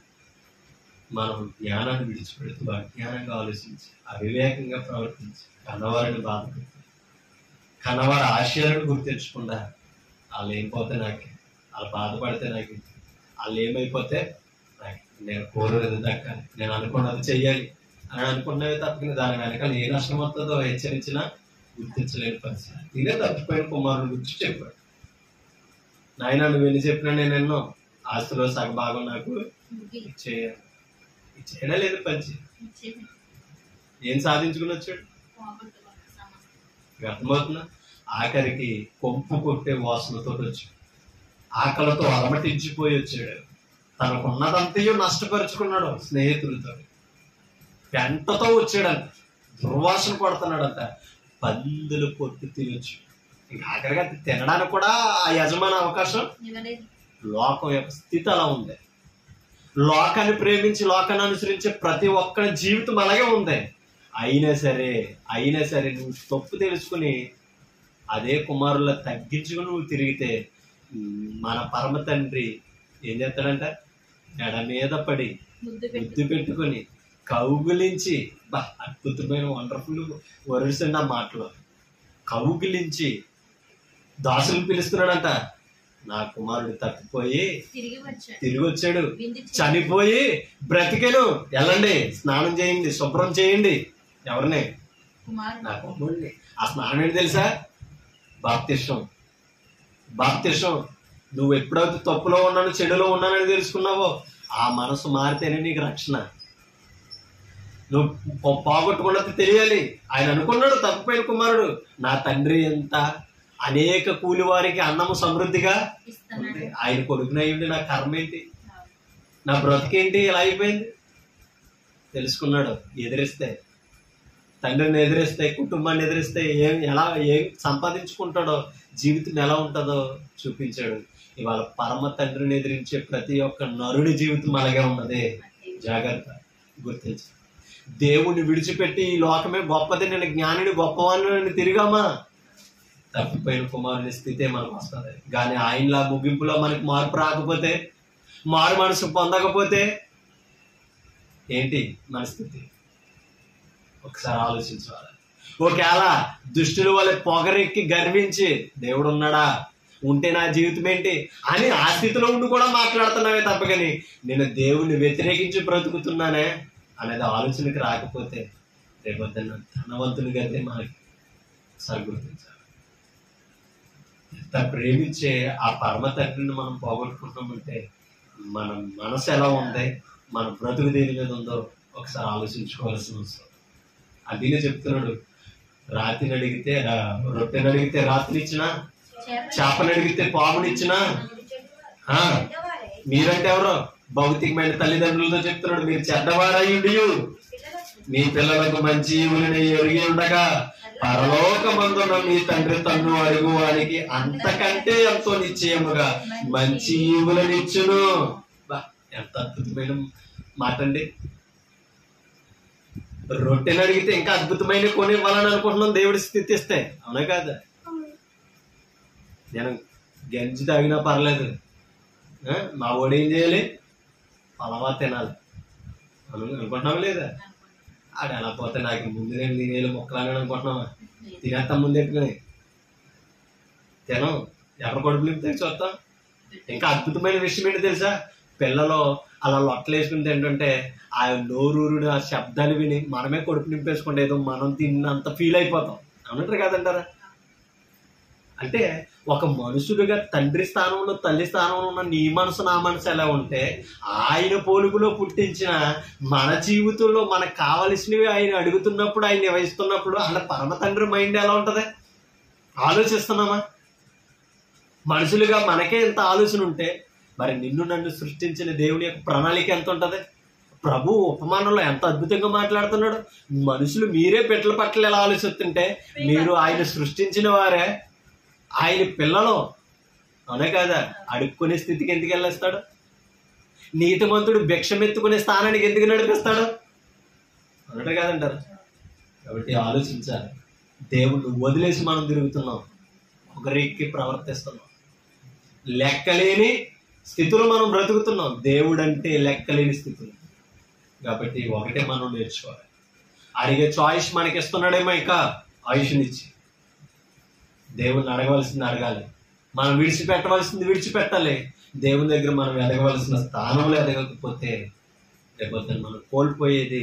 మనం జ్ఞానాన్ని విడిచిపెడుతూ అజ్ఞానంగా ఆలోచించి అవివేకంగా ప్రవర్తించి కన్నవారిని బాధపెట్టి కన్నవారి ఆశయాలను గుర్తించకుండా వాళ్ళు ఏమైపోతే నాకే, వాళ్ళు బాధపడితే నాకు, వాళ్ళు ఏమైపోతే నాకు, నేను కోరేది దక్కాలి, నేను అనుకున్నది చెయ్యాలి అని అనుకున్నవి తప్పకిన దాని వెనకాల ఏ నష్టం వస్తుందో హెచ్చరించినా గుర్తించలేని పరిస్థితి. ఇదే తప్పిపోయిన కుమారుని గురించి చెప్పాడు. నాయన నువ్వు ఎన్ని చెప్పినా నేను ఎన్నో ఆస్తిలో సగభాగం నాకు చేయడం లేదు. పంచి ఏం సాధించుకుని వచ్చాడు? అర్థమవుతున్నా? ఆఖరికి కొంపు కొట్టే వాసనతో వచ్చాడు, ఆకలితో అలమటించిపోయి వచ్చాడు, తనకున్నదంతయో నష్టపరుచుకున్నాడు స్నేహితులతో, పెంటతో వచ్చాడంట, దుర్వాసన పడుతున్నాడంట, పందులు పొట్టు తినొచ్చు. ఇంకా ఆఖరిగా తినడానికి కూడా ఆ యజమాని అవకాశం. లోకం యొక్క స్థితి అలా ఉంది. లోకాన్ని ప్రేమించి లోకాన్ని అనుసరించే ప్రతి ఒక్కరి జీవితం అలాగే ఉంది. అయినా సరే నువ్వు తప్పు తెలుసుకుని అదే కుమారుల తగ్గించుకుని నువ్వు తిరిగితే మన పరమ తండ్రి ఏం చేస్తాడంట? ఎడ మీద పడి ముద్దు పెట్టుకొని కౌగులించి, అద్భుతమైన వండర్ఫుల్ వర్డ్స్ అండి ఆ మాటలో, కౌగులించి దాసులు పిలుస్తున్నాడంట. నా కుమారుడు తప్పిపోయి తిరిగి వచ్చాడు, చనిపోయి బ్రతికెను, వెళ్ళండి స్నానం చేయండి, శుభ్రం చేయండి. ఎవరిని? నా కుమారుడిని. ఆ స్నానం ఏంటి తెలుసా? బాప్తిసం. నువ్వు ఎప్పుడైతే తప్పులో ఉన్నాను, చెడులో ఉన్నానని తెలుసుకున్నావో ఆ మనసు మారితేనే నీకు రక్షణ. నువ్వు పోగొట్టుకున్నది తెలియాలి. ఆయన అనుకున్నాడు తప్పిపోయిన కుమారుడు, నా తండ్రి ఎంత అనేక కూలి వారికి అన్నము సమృద్ధిగా ఉంది, ఆయన కొడుకునయ్యండి, నా కర్మ ఏంటి, నా బ్రతికేంటి ఇలా అయిపోయింది తెలుసుకున్నాడు. ఎదిరిస్తే తండ్రిని ఎదిరిస్తే, కుటుంబాన్ని ఎదిరిస్తే ఏం సంపాదించుకుంటాడో, జీవితం ఎలా ఉంటుందో చూపించాడు. ఇవాళ పరమ తండ్రిని ఎదిరించే ప్రతి ఒక్క నరుడి జీవితం అలాగే ఉన్నది. జాగ్రత్త, గుర్తించు. దేవుణ్ణి విడిచిపెట్టి ఈ లోకమే గొప్పది, నేను జ్ఞానిని గొప్పవాడిని తిరిగామా, తప్పిపోయిన కుమారుని స్థితే మనకు వస్తుంది. కానీ ఆయనలా ముగింపులో మనకి మార్పు రాకపోతే, మారు మనసు పొందకపోతే ఏంటి మన స్థితి? ఒకసారి ఆలోచించాలి. ఒకవేళ దుష్టుల వల్ల పొగరెక్కి గర్వించి దేవుడు ఉన్నాడా, ఉంటే నా జీవితం ఏంటి అని ఆ స్థితిలో ఉండి కూడా మాట్లాడుతున్నావే తప్ప కానీ నేను దేవుణ్ణి వ్యతిరేకించి బ్రతుకుతున్నానే అనేది ఆలోచనకి రాకపోతే రేపొద్దున ధనవంతుని గతే మనకి ఒకసారి గుర్తించాలి. ఎంత ప్రేమించే ఆ పరమ తండ్రిని మనం పోగొట్టుకుంటామంటే మన మనసు ఎలా ఉంది, మన బ్రతుకు దేని మీద ఉందో ఒకసారి ఆలోచించుకోవాల్సిన అవసరం. అదినే చెప్తున్నాడు, రాతిని అడిగితే రొట్టెని అడిగితే రాత్రినిచ్చినా, చేపని అడిగితే పామునిచ్చినా. మీరంటే ఎవరో భౌతికమైన తల్లిదండ్రులతో చెప్తున్నాడు, మీరు చెడ్డవారయ్యుండి మీ పిల్లలకు మంచి ఈవులని ఎరిగి ఉండగా పరలోకమందున్న మీ తండ్రి తన్ను అడుగు వారికి అంతకంటే ఎంతో నిశ్చయముగా మంచి ఈవులనిచ్చును. ఎంత అద్భుతమైన మాట అండి. రొట్టెని అడిగితే ఇంకా అద్భుతమైన కొని ఇవ్వాలని అనుకుంటున్నాం దేవుడి స్థితి ఇస్తే, అవునా కాదా? నేను గంజి తాగినా పర్లేదు, మా ఓడి ఏం చేయాలి, పలవా తినాలి అనుకుంటున్నావా లేదా? ఆడ ఎలా పోతే నాకు ముందు నేను తినేళ్ళు మొక్కలని అనుకుంటున్నావా? తినేస్తాం ముందెట్టుకుని తినం, ఎవరి కడుపు నింపితే చూస్తాం. ఇంకా అద్భుతమైన విషయం ఏంటి తెలుసా? పిల్లలు అలా లొట్టలు వేసుకుని తింటుంటే ఆ నోరూరుడు ఆ శబ్దాలు విని మనమే కడుపు నింపేసుకుంటే ఏదో మనం తిన్నంత ఫీల్ అయిపోతాం, అవునంటారు కాదంటారా? అంటే ఒక మనుషుడుగా తండ్రి స్థానంలో తల్లి స్థానంలో ఉన్న నీ మనసు నా మనసు ఎలా ఉంటే, ఆయన పోలుగులో పుట్టించిన మన జీవితంలో మనకు కావలసినవి ఆయన అడుగుతున్నప్పుడు, ఆయన నిర్వహిస్తున్నప్పుడు అలా పరమ తండ్రి మైండ్ ఎలా ఉంటది? ఆలోచిస్తున్నామా? మనుషులుగా మనకే ఎంత ఆలోచన ఉంటే మరి నిన్ను నన్ను సృష్టించిన దేవుని యొక్క ప్రణాళిక ఎంత ఉంటది? ప్రభు ఉపమానంలో ఎంత అద్భుతంగా మాట్లాడుతున్నాడు. మనుషులు మీరే పెట్టల పట్ల ఎలా ఆలోచిస్తుంటే మీరు ఆయన సృష్టించిన వారే, ఆయన పిల్లలు, అవునే కదా? అడుక్కునే స్థితికి ఎందుకు వెళ్ళేస్తాడు? నీతిమంతుడు భిక్షమెత్తుకునే స్థానానికి ఎందుకు నడిపిస్తాడు? అన్నట్టు కాదంటారు. కాబట్టి ఆలోచించాలి. దేవుణ్ణి వదిలేసి మనం తిరుగుతున్నాం, ఒకరికి ప్రవర్తిస్తున్నాం, లెక్కలేని స్థితిలో మనం బ్రతుకుతున్నాం. దేవుడు అంటే లెక్కలేని స్థితులు. కాబట్టి ఒకటే మనం నేర్చుకోవాలి, అడిగే చాయిస్ మనకి ఇస్తున్నాడేమో, ఇంకా ఆయుష్నిచ్చి దేవుణ్ణి అడగవలసింది అడగాలి, మనం విడిచిపెట్టవలసింది విడిచిపెట్టాలి. దేవుని దగ్గర మనం ఎదగవలసిన స్థానంలో ఎదగకపోతే రేపొద్దున మనం కోల్పోయేది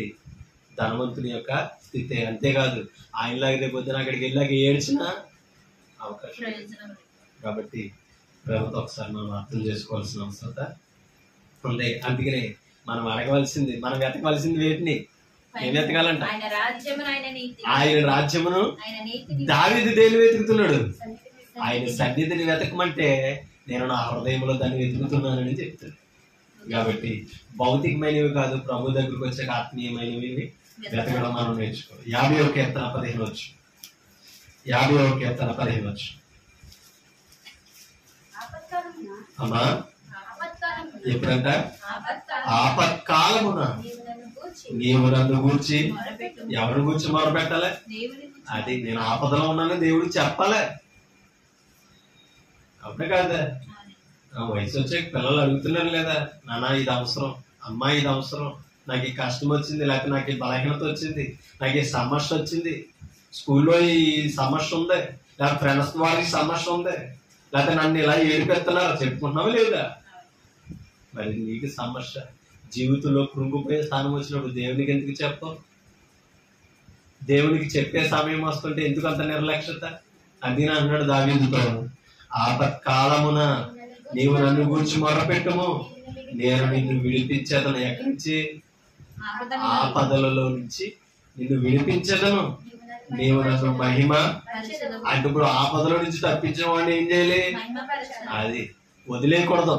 ధనవంతుని యొక్క స్థితి. అంతేకాదు ఆయనలాగా రేపొద్దున అక్కడికి వెళ్ళాక ఏడ్చిన అవకాశం. కాబట్టి ప్రభుత్వం ఒకసారి మనం అర్థం చేసుకోవాల్సిన అవసరత ఉంది. అందుకనే మనం అడగవలసింది, మనం వెతకవలసింది వేటిని? ఏం వెతకాలంట? ఆయన రాజ్యమును. దావీదు దేని వెతుకుతున్నాడు? ఆయన సన్నిధిని వెతకమంటే నేను నా హృదయంలో దాన్ని వెతుకుతున్నానని చెప్తాడు. కాబట్టి భౌతికమైనవి కాదు, ప్రభు దగ్గరకు వచ్చాక ఆత్మీయమైనవి వెతకడం మనం నేర్చుకోవాలి. 50వ కీర్తన 15 వచ్చు. 50వ కీర్తన 15 వచ్చు. అమ్మా ఎప్పుడంట? ఆపత్కాలమున నీవు నన్ను గూర్చి, ఎవరిని గూర్చి మొరపెట్టాలి? అది నేను ఆపదలో ఉన్నానని దేవుడికి చెప్పాలి, అవునా కాదా? వయసు వచ్చే పిల్లలు అడుగుతున్నారు లేదా, నాన్న ఇది అవసరం, అమ్మా ఇది అవసరం, నాకు ఈ కష్టం వచ్చింది, లేకపోతే నాకు ఈ బలహీనత వచ్చింది, నాకు ఈ సమస్య వచ్చింది, స్కూల్లో ఈ సమస్య ఉంది, లేకపోతే ఫ్రెండ్స్ ద్వారా ఈ సమస్య ఉంది, లేకపోతే నన్ను ఇలా ఏడిపెడుతున్నారు, చెప్పుకుంటున్నావా లేదా? మరి నీకు సమస్య జీవితంలో కృంగిపోయే స్థానం వచ్చినప్పుడు దేవునికి ఎందుకు చెప్పవు? దేవునికి చెప్పే సమయం వస్తుంటే ఎందుకు అంత నిర్లక్ష్యత? అందుకని అన్నాడు దావీదుతో, ఆపత్కాలమున నీవు నన్ను గురించి మొరపెట్టుము, నేను నిన్ను విడిపించేదను. ఎక్కడి నుంచి? ఆపదలలో నుంచి నిన్ను విడిపించేదను. నీవు నన్ను మహిమ అంటే ఇప్పుడు ఆపదలో నుంచి తప్పించిన వాడిని ఏం చేయాలి? అది వదిలేయకూడదు.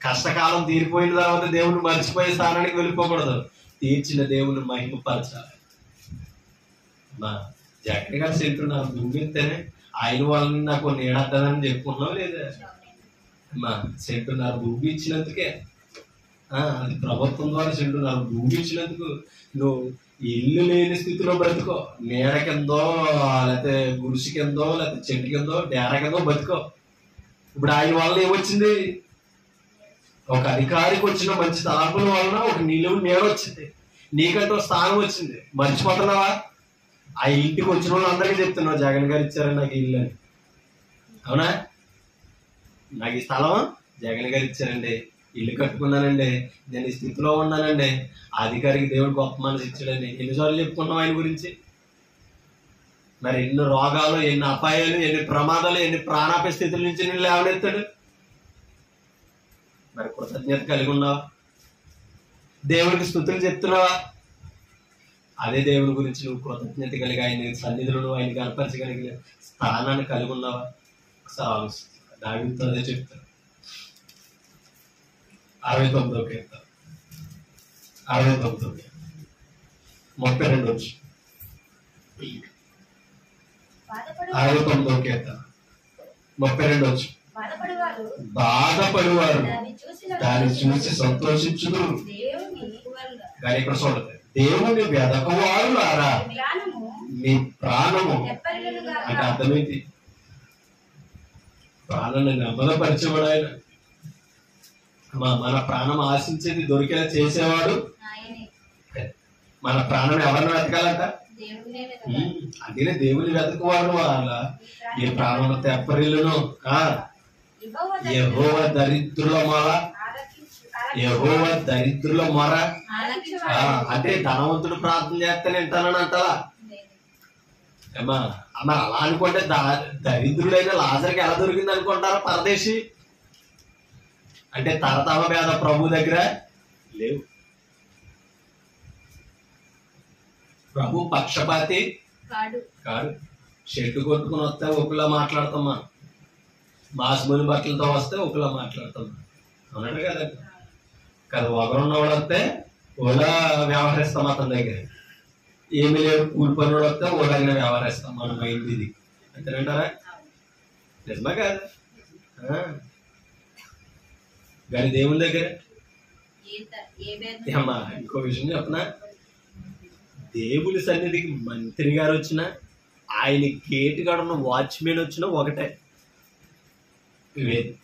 కష్టకాలం తీరిపోయిన తర్వాత దేవుని మర్చిపోయే స్థానానికి వెళ్ళిపోకూడదు. తీర్చిన దేవుని మహిమపరచాలి. మా జగన్ గారు చెప్తున్నారు, దుంగితేనే ఆయన వాళ్ళని నాకు నీడద్దని చెప్పుకున్నావు లేదా? మా చెంటున్నారు భూమి ఇచ్చినందుకే, అది ప్రభుత్వం ద్వారా చెంటున్నారు భూమి ఇచ్చినందుకు. నువ్వు ఇల్లు లేని స్థితిలో బ్రతుకో, నీడ కిందో లేకపోతే గుడిసి కిందో లేకపోతే చెట్టు కిందో డేర కిందో బతుకో. ఇప్పుడు ఆయన వల్ల ఏమొచ్చింది? ఒక అధికారికి వచ్చిన మంచి తలాపుల వలన ఒక నిలువు నీడ వచ్చింది, నీకంటూ స్థానం వచ్చింది. మర్చిపోతున్నావా? ఆ ఇంటికి వచ్చిన వాళ్ళందరికీ చెప్తున్నావు, జగన్ గారు ఇచ్చారని నాకు ఇల్లు అని. అవునా? నాకు ఈ స్థలం జగన్ గారు ఇచ్చారండి, ఇల్లు కట్టుకున్నానండి, నేను ఈ స్థితిలో ఉన్నానండి, అధికారికి దేవుడు గొప్ప మనసు ఇచ్చాడండి. ఎన్నిసార్లు చెప్పుకున్నాం ఆయన గురించి? మరి ఎన్ని రోగాలు, ఎన్ని అపాయాలు, ఎన్ని ప్రమాదాలు, ఎన్ని ప్రాణాపాయ స్థితుల నుంచి నేను లేవనెత్తాడు. మరి కృతజ్ఞత కలిగి ఉన్నావా? దేవుడికి స్తుతులు చెప్తున్నావా? అదే దేవుడి గురించి నువ్వు కృతజ్ఞత కలిగి ఆయన సన్నిధిలో నువ్వు ఆయన కనపరచగలిగిన స్థానాన్ని కలిగి ఉన్నావా? ఒకసారి ఆలోచిస్తా. దావీదుతో అదే చెప్తాను. 69వ కీర్తన 32 వచ్చు. 69వ కీర్తన 32 వచ్చు. బాధపడువారు దాన్ని చూసి సంతోషించుదురు. కానీ ఇక్కడ చూడండి, దేవుని వెదకువారులారా మీ ప్రాణము అంటే అర్థమేంటి? ప్రాణాన్ని నెమ్మదపరిచేవాడు ఆయన. మన ప్రాణం ఆశించేది దొరికేలా చేసేవాడు. మన ప్రాణం ఎవరిని వెతకాలంట? అందుకనే దేవుని వెతకువాడు వాళ్ళ ఈ ప్రాణం తెప్పరిల్లును. యెహోవా దరిద్రుల మొర, యెహోవా దరిద్రుల మొర అంటే ధనవంతుడు ప్రార్థన చేస్తాను వింటానని అంటావా? ఏమా మరి అలా అనుకుంటే దరిద్రుడైన లాజర్కి ఎలా దొరికింది అనుకుంటారా? పరదేశి అంటే తరతమ భేద ప్రభు దగ్గర లేవు. ప్రభు పక్షపాతి కాదు. షెడ్డు కొట్టుకుని వస్తే ఒకలా మాట్లాడతామా, మాసుమని బట్టలతో వస్తే ఒకలా మాట్లాడతామా, అన్నాడు కదా. కదా ఒకరున్నవాడు వస్తే ఓలా వ్యవహరిస్తాం అతని దగ్గర. ఏమి లేదు కూలి పని వస్తే ఓలాగా వ్యవహరిస్తాం. మన మైండ్ ఇది అంతేనంటారా? నిజమా కాదు? కానీ దేవుని దగ్గర అమ్మా ఇంకో విషయం చెప్పనా, దేవుని సన్నిధికి మంత్రి గారు వచ్చినా, ఆయన గేటు కాడ ఉన్న వాచ్మెన్ వచ్చినా ఒకటే.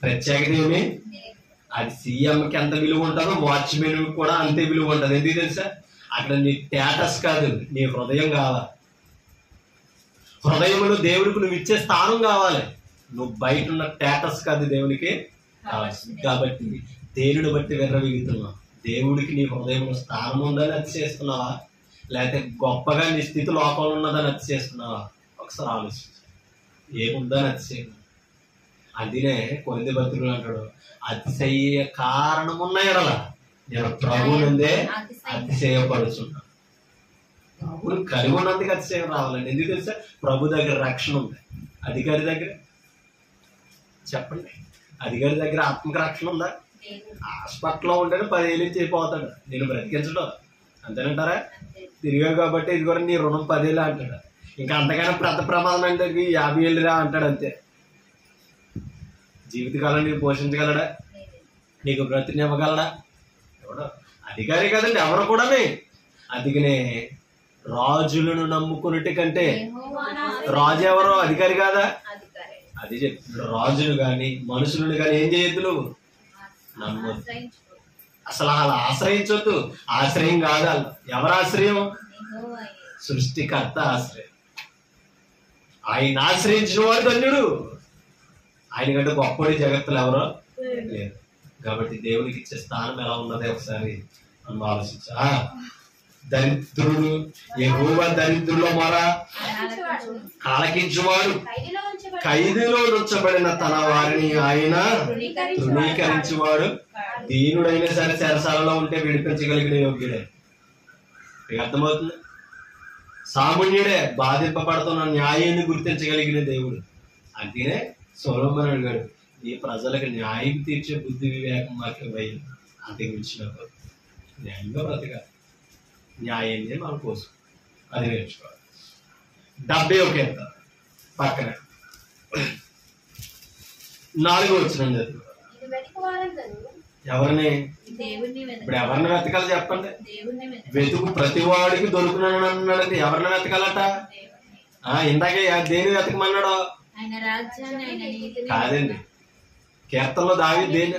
ప్రత్యేకత ఏమి? అది సీఎంకి ఎంత విలువ ఉంటుందో వాచ్మెన్ కూడా అంతే విలువ ఉంటుంది. ఎందుకు తెలుసా? అక్కడ నీ స్టేటస్ కాదు, నీ హృదయం కావాలి. హృదయంలో దేవుడికి నువ్వు ఇచ్చే స్థానం కావాలి. నువ్వు బయట ఉన్న స్టేటస్ కాదు దేవునికి కావాల్సింది. కాబట్టి దేవుని బట్టి విర్రవీగుతున్నావు. దేవుడికి నీ హృదయంలో స్థానం ఉందని అతిశేస్తున్నావా, లేకపోతే గొప్పగా నీ స్థితి లోపల ఉన్నదని అతిశేస్తున్నావా? ఒకసారి ఆలోచించు. ఏముందని అతిశయం. అందునే కొరింథీ పత్రికలో అంటాడు, అతిశయ కారణం ఉన్న ఎడల నేను ప్రభు నుండే అతిశయపడుచున్నా. ప్రభుని కలిగి ఉన్నందుకు అతిశయం రావాలండి. ఎందుకు తెలుసా? ప్రభు దగ్గర రక్షణ ఉంది. అధికారి దగ్గర చెప్పండి, అధికారి దగ్గర ఆత్మక రక్షణ ఉందా? హాస్పిటల్లో ఉంటేనే 10 ఏళ్ళు ఇచ్చి అయిపోతాడు, నేను బ్రతికించడం అంతేనంటారా? తిరిగా కాబట్టి ఇది కూడా నీ రుణం 10 ఏళ్ళు అంటాడు. ఇంకా అంతకైనా పెద్ద ప్రమాదం అంటే 50 ఏళ్ళు రా అంటాడు అంతే. జీవితకాలం నీకు పోషించగలడా? నీకు బ్రతినివ్వగలడా? ఎవడో అధికారి కదండి, ఎవరు కూడా. అందుకనే రాజులను నమ్ముకున్నట్టు కంటే రాజు ఎవరో అధికారి కాదా? అది చెప్తున్నాడు. రాజును గాని మనుషులను గాని ఏం చేయొద్దు, నువ్వు నమ్మొద్దు. అసలు అలా ఆశ్రయించొద్దు. ఆశ్రయం కాదు. ఎవరు ఆశ్రయం? సృష్టికర్త ఆశ్రయం. ఆయన ఆశ్రయించిన వాడు ధన్యుడు. ఆయన కంటే గొప్పడి జగత్తులు ఎవరో లేరు. కాబట్టి దేవునికి ఇచ్చే స్థానం ఎలా ఉన్నదే ఒకసారి మనం ఆలోచించా. దరిద్రుడు యెహోవా దరిద్రుల మొర ఆలకించువాడు, ఖైదులో ఉంచబడిన తన వారిని ఆయన తృణీకరించువాడు. దీనుడైనా సరే చెరసాలలో ఉంటే విడిపించగలిగిన యోగ్యుడే. మీకు అర్థమవుతుంది? సామాన్యుడే బాధింపబడుతున్న న్యాయాన్ని గుర్తించగలిగిన దేవుడు. అందుకనే సొలొమోను అడిగాడు, ఈ ప్రజలకు న్యాయం తీర్చే బుద్ధి వివేకం మాకు ఇవ్వాలి. అంతకు మించినప్పుడు న్యాయంగా బ్రతకాలి. న్యాయాన్ని మన కోసం అది నేర్చుకోవాలి. 71 కీర్తన పక్కన 4వ వచనం చదువు. ఎవరిని? ఇప్పుడు ఎవరిని వెతకాలి చెప్పండి? వెతుకు ప్రతి వాడికి దొరుకునని అన్నాడంటే ఎవరిని వెతకాలట? ఇందాకే దేని వెతకమన్నాడు? కాదండి, కీర్తనలో దావీదు దేని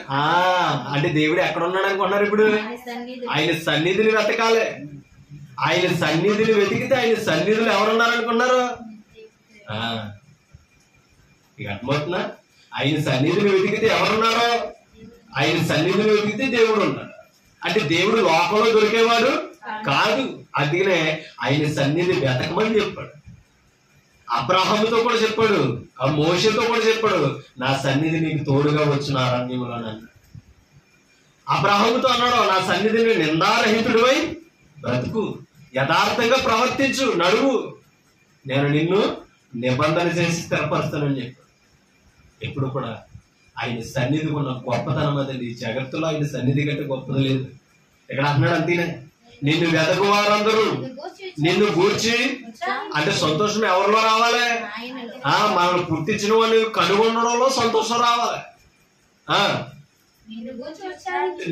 అంటే దేవుడు ఎక్కడ ఉన్నాడు అనుకున్నారు? ఇప్పుడు ఆయన సన్నిధిని వెతకాలి. ఆయన సన్నిధిని వెతికితే ఆయన సన్నిధిలో ఎవరున్నారు అనుకున్నారు? ఇక అర్థమవుతుందా? ఆయన సన్నిధిని వెతికితే ఎవరున్నారో? ఆయన సన్నిధిని వెతికితే దేవుడు ఉన్నాడు. అంటే దేవుడు లోకంలో దొరికేవాడు కాదు. అందుకనే ఆయన సన్నిధి వెతకమని చెప్పాడు. అబ్రాహాముతో కూడా చెప్పాడు, ఆ మోషేతో కూడా చెప్పాడు, నా సన్నిధి నీకు తోడుగా వచ్చిన అరణ్యంలో అన్నాడు. అబ్రాహాముతో అన్నాడు, నా సన్నిధిని నిందారహితుడివై బ్రతుకు, యథార్థంగా ప్రవర్తించు, నడువు, నేను నిన్ను నిబంధన చేసి స్థిరపరుస్తానని చెప్పాడు. ఎప్పుడు కూడా ఆయన సన్నిధి ఉన్న గొప్పతనం అదండి. ఈ జగత్తులో ఆయన సన్నిధి కంటే గొప్పది లేదు. ఇక్కడ అంటున్నాడు అంతేనే, నిన్ను వెతకు వారందరూ నిన్ను గూర్చి అంటే సంతోషం ఎవరిలో రావాలి? మనల్ని పుట్టించిన వాడిని కనుగొనడంలో సంతోషం రావాలి.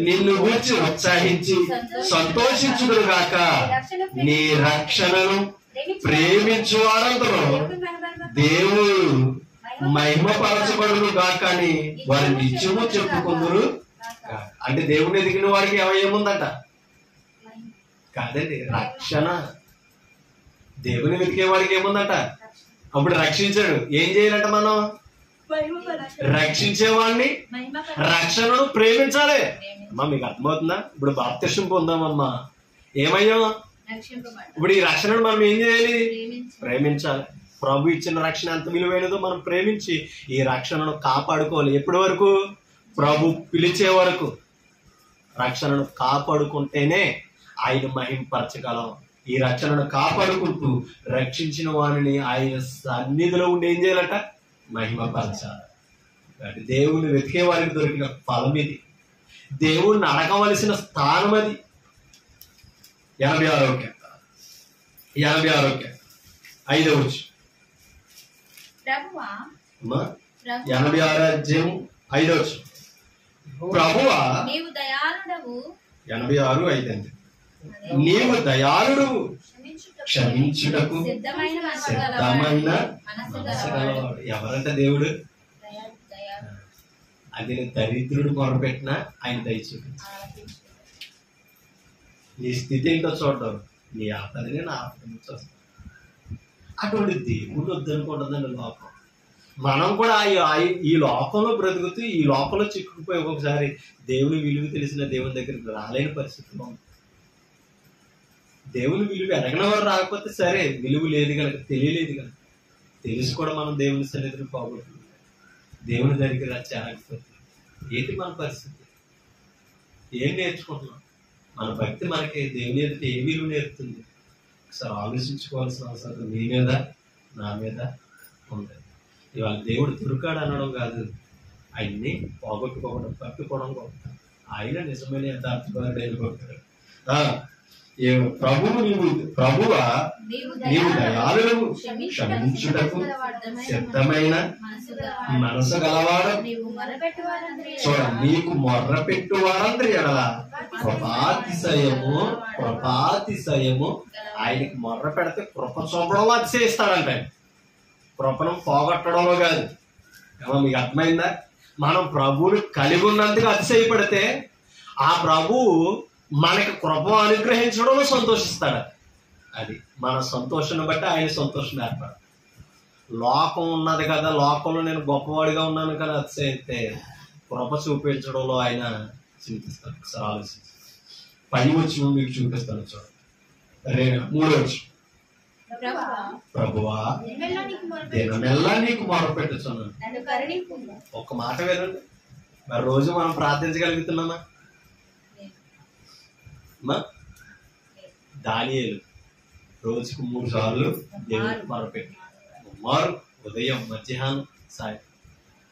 నిన్ను గూర్చి ఉత్సాహించి సంతోషించుదురు గాక, నీ రక్షణను ప్రేమించు వారందరూ దేవుడు మహిమపరచబడును గాక అని వారి నిత్యము చెప్పుకుందరు. అంటే దేవుని ఎదిగిన వాడికి ఏముందట? కాదండి, రక్షణ. దేవుని వెతికే వాడికి ఏముందట? అప్పుడు రక్షించాడు. ఏం చేయాలంట? మనం రక్షించేవాడిని, రక్షణను ప్రేమించాలి. అమ్మా మీకు అర్థమవుతుందా? ఇప్పుడు బాప్తిసం పొందామమ్మా, ఏమయ్యాం? ఇప్పుడు ఈ రక్షణను మనం ఏం చేయాలి? ప్రేమించాలి. ప్రభు ఇచ్చిన రక్షణ ఎంత విలువైనదో మనం ప్రేమించి ఈ రక్షణను కాపాడుకోవాలి. ఎప్పటి వరకు? ప్రభు పిలిచే వరకు. రక్షణను కాపాడుకుంటేనే ఆయన మహింపరచగలం. ఈ రక్షణను కాపాడుకుంటూ రక్షించిన వారిని ఆయన సన్నిధిలో ఉండి ఏం చేయాలట? మహిమపరచాలి. దేవుని వెతికే వారికి దొరికిన ఫలం ఇది. దేవుణ్ణి అడగవలసిన స్థానం అది. 86 5వ వచనం. 86 అధ్యాయం 5వ వచనం. ప్రభువా, 86 5 అండి. నీవు దయాళుడు, క్షమించుటకు సిద్ధమైన మనసు గలవాడు. ఎవరంట దేవుడు? అది దరిద్రుడు మొరపెట్టినా ఆయన దయ చూపించాలి. నీ స్థితి ఏంటో చూడడం, నీ ఆపదనే నా ఆపదని చూస్తాం. అటువంటి దేవుడు వద్దనుకుంటుందండి లోకం. మనం కూడా ఈ లోకంలో బ్రతుకుతూ ఈ లోకంలో చిక్కుకుపోయి ఒక్కొక్కసారి దేవుని విలువ తెలిసిన దేవుని దగ్గరికి రాలేని పరిస్థితిలో ఉంది. దేవుని విలువ ఎరగిన వారు రాకపోతే సరే, విలువ లేదు కనుక, తెలియలేదు కనుక. తెలిసి కూడా మనం దేవుని సన్నిధిని పోగొట్టుకుంటాం. దేవుని దగ్గరికి చేరకపోతే ఏంటి మన పరిస్థితి? ఏం నేర్చుకుంటున్నాం? మన భక్తి మనకి దేవుని ఎదుట ఏ విలువ నేర్పుతుంది? ఒకసారి ఆలోచించుకోవాల్సిన అవసరం మీ మీద, నా మీద ఉంది. ఇవాళ దేవుడు దొరికాడు అనడం కాదు, ఆయన్ని పోగొట్టుకోవడం, పట్టుకోవడం గొప్ప. ఆయన నిజమైన యథార్థమైన గొప్పడు. ప్రభువా, నీవు దయాళుడు, క్షమించుటకు సిద్ధమైన మనసు గలవాడు. చూడ, నీకు మొర్రపెట్టు వారందరి ఎడల కృపాతిశయము. ఆయనకి మొర్ర పెడితే కృప చూపడంలో అతిశయిస్తాడంట. కృపను పోగొట్టడంలో కాదు. మీకు అర్థమైందా? మనం ప్రభువుని కలిగి ఉన్నందుకు అతిశయపడితే ఆ ప్రభువు మనకి కృప అనుగ్రహించడంలో సంతోషిస్తాడు. అది మన సంతోషాన్ని బట్టి ఆయన సంతోషం ఏర్పడు. లోకం ఉన్నది కదా, లోకంలో నేను గొప్పవాడిగా ఉన్నాను కదా అతిశయిస్తే కృప చూపించడంలో ఆయన చింతిస్తాడు. ఒకసారి ఆలోచించి 10 వచనం మీకు చూపిస్తాను. చూడండి, 3వ వచనం. ప్రభువా, దినమెల్లా నీకు మొరపెట్టుచున్నాను. ఒక్క మాట వినండి. మరి రోజు మనం ప్రార్థించగలుగుతున్నామా? దానియేలు రోజుకు 3 సార్లు దేవుడికి మొరపెట్టు. ఉదయం, మధ్యాహ్నం, సాయం.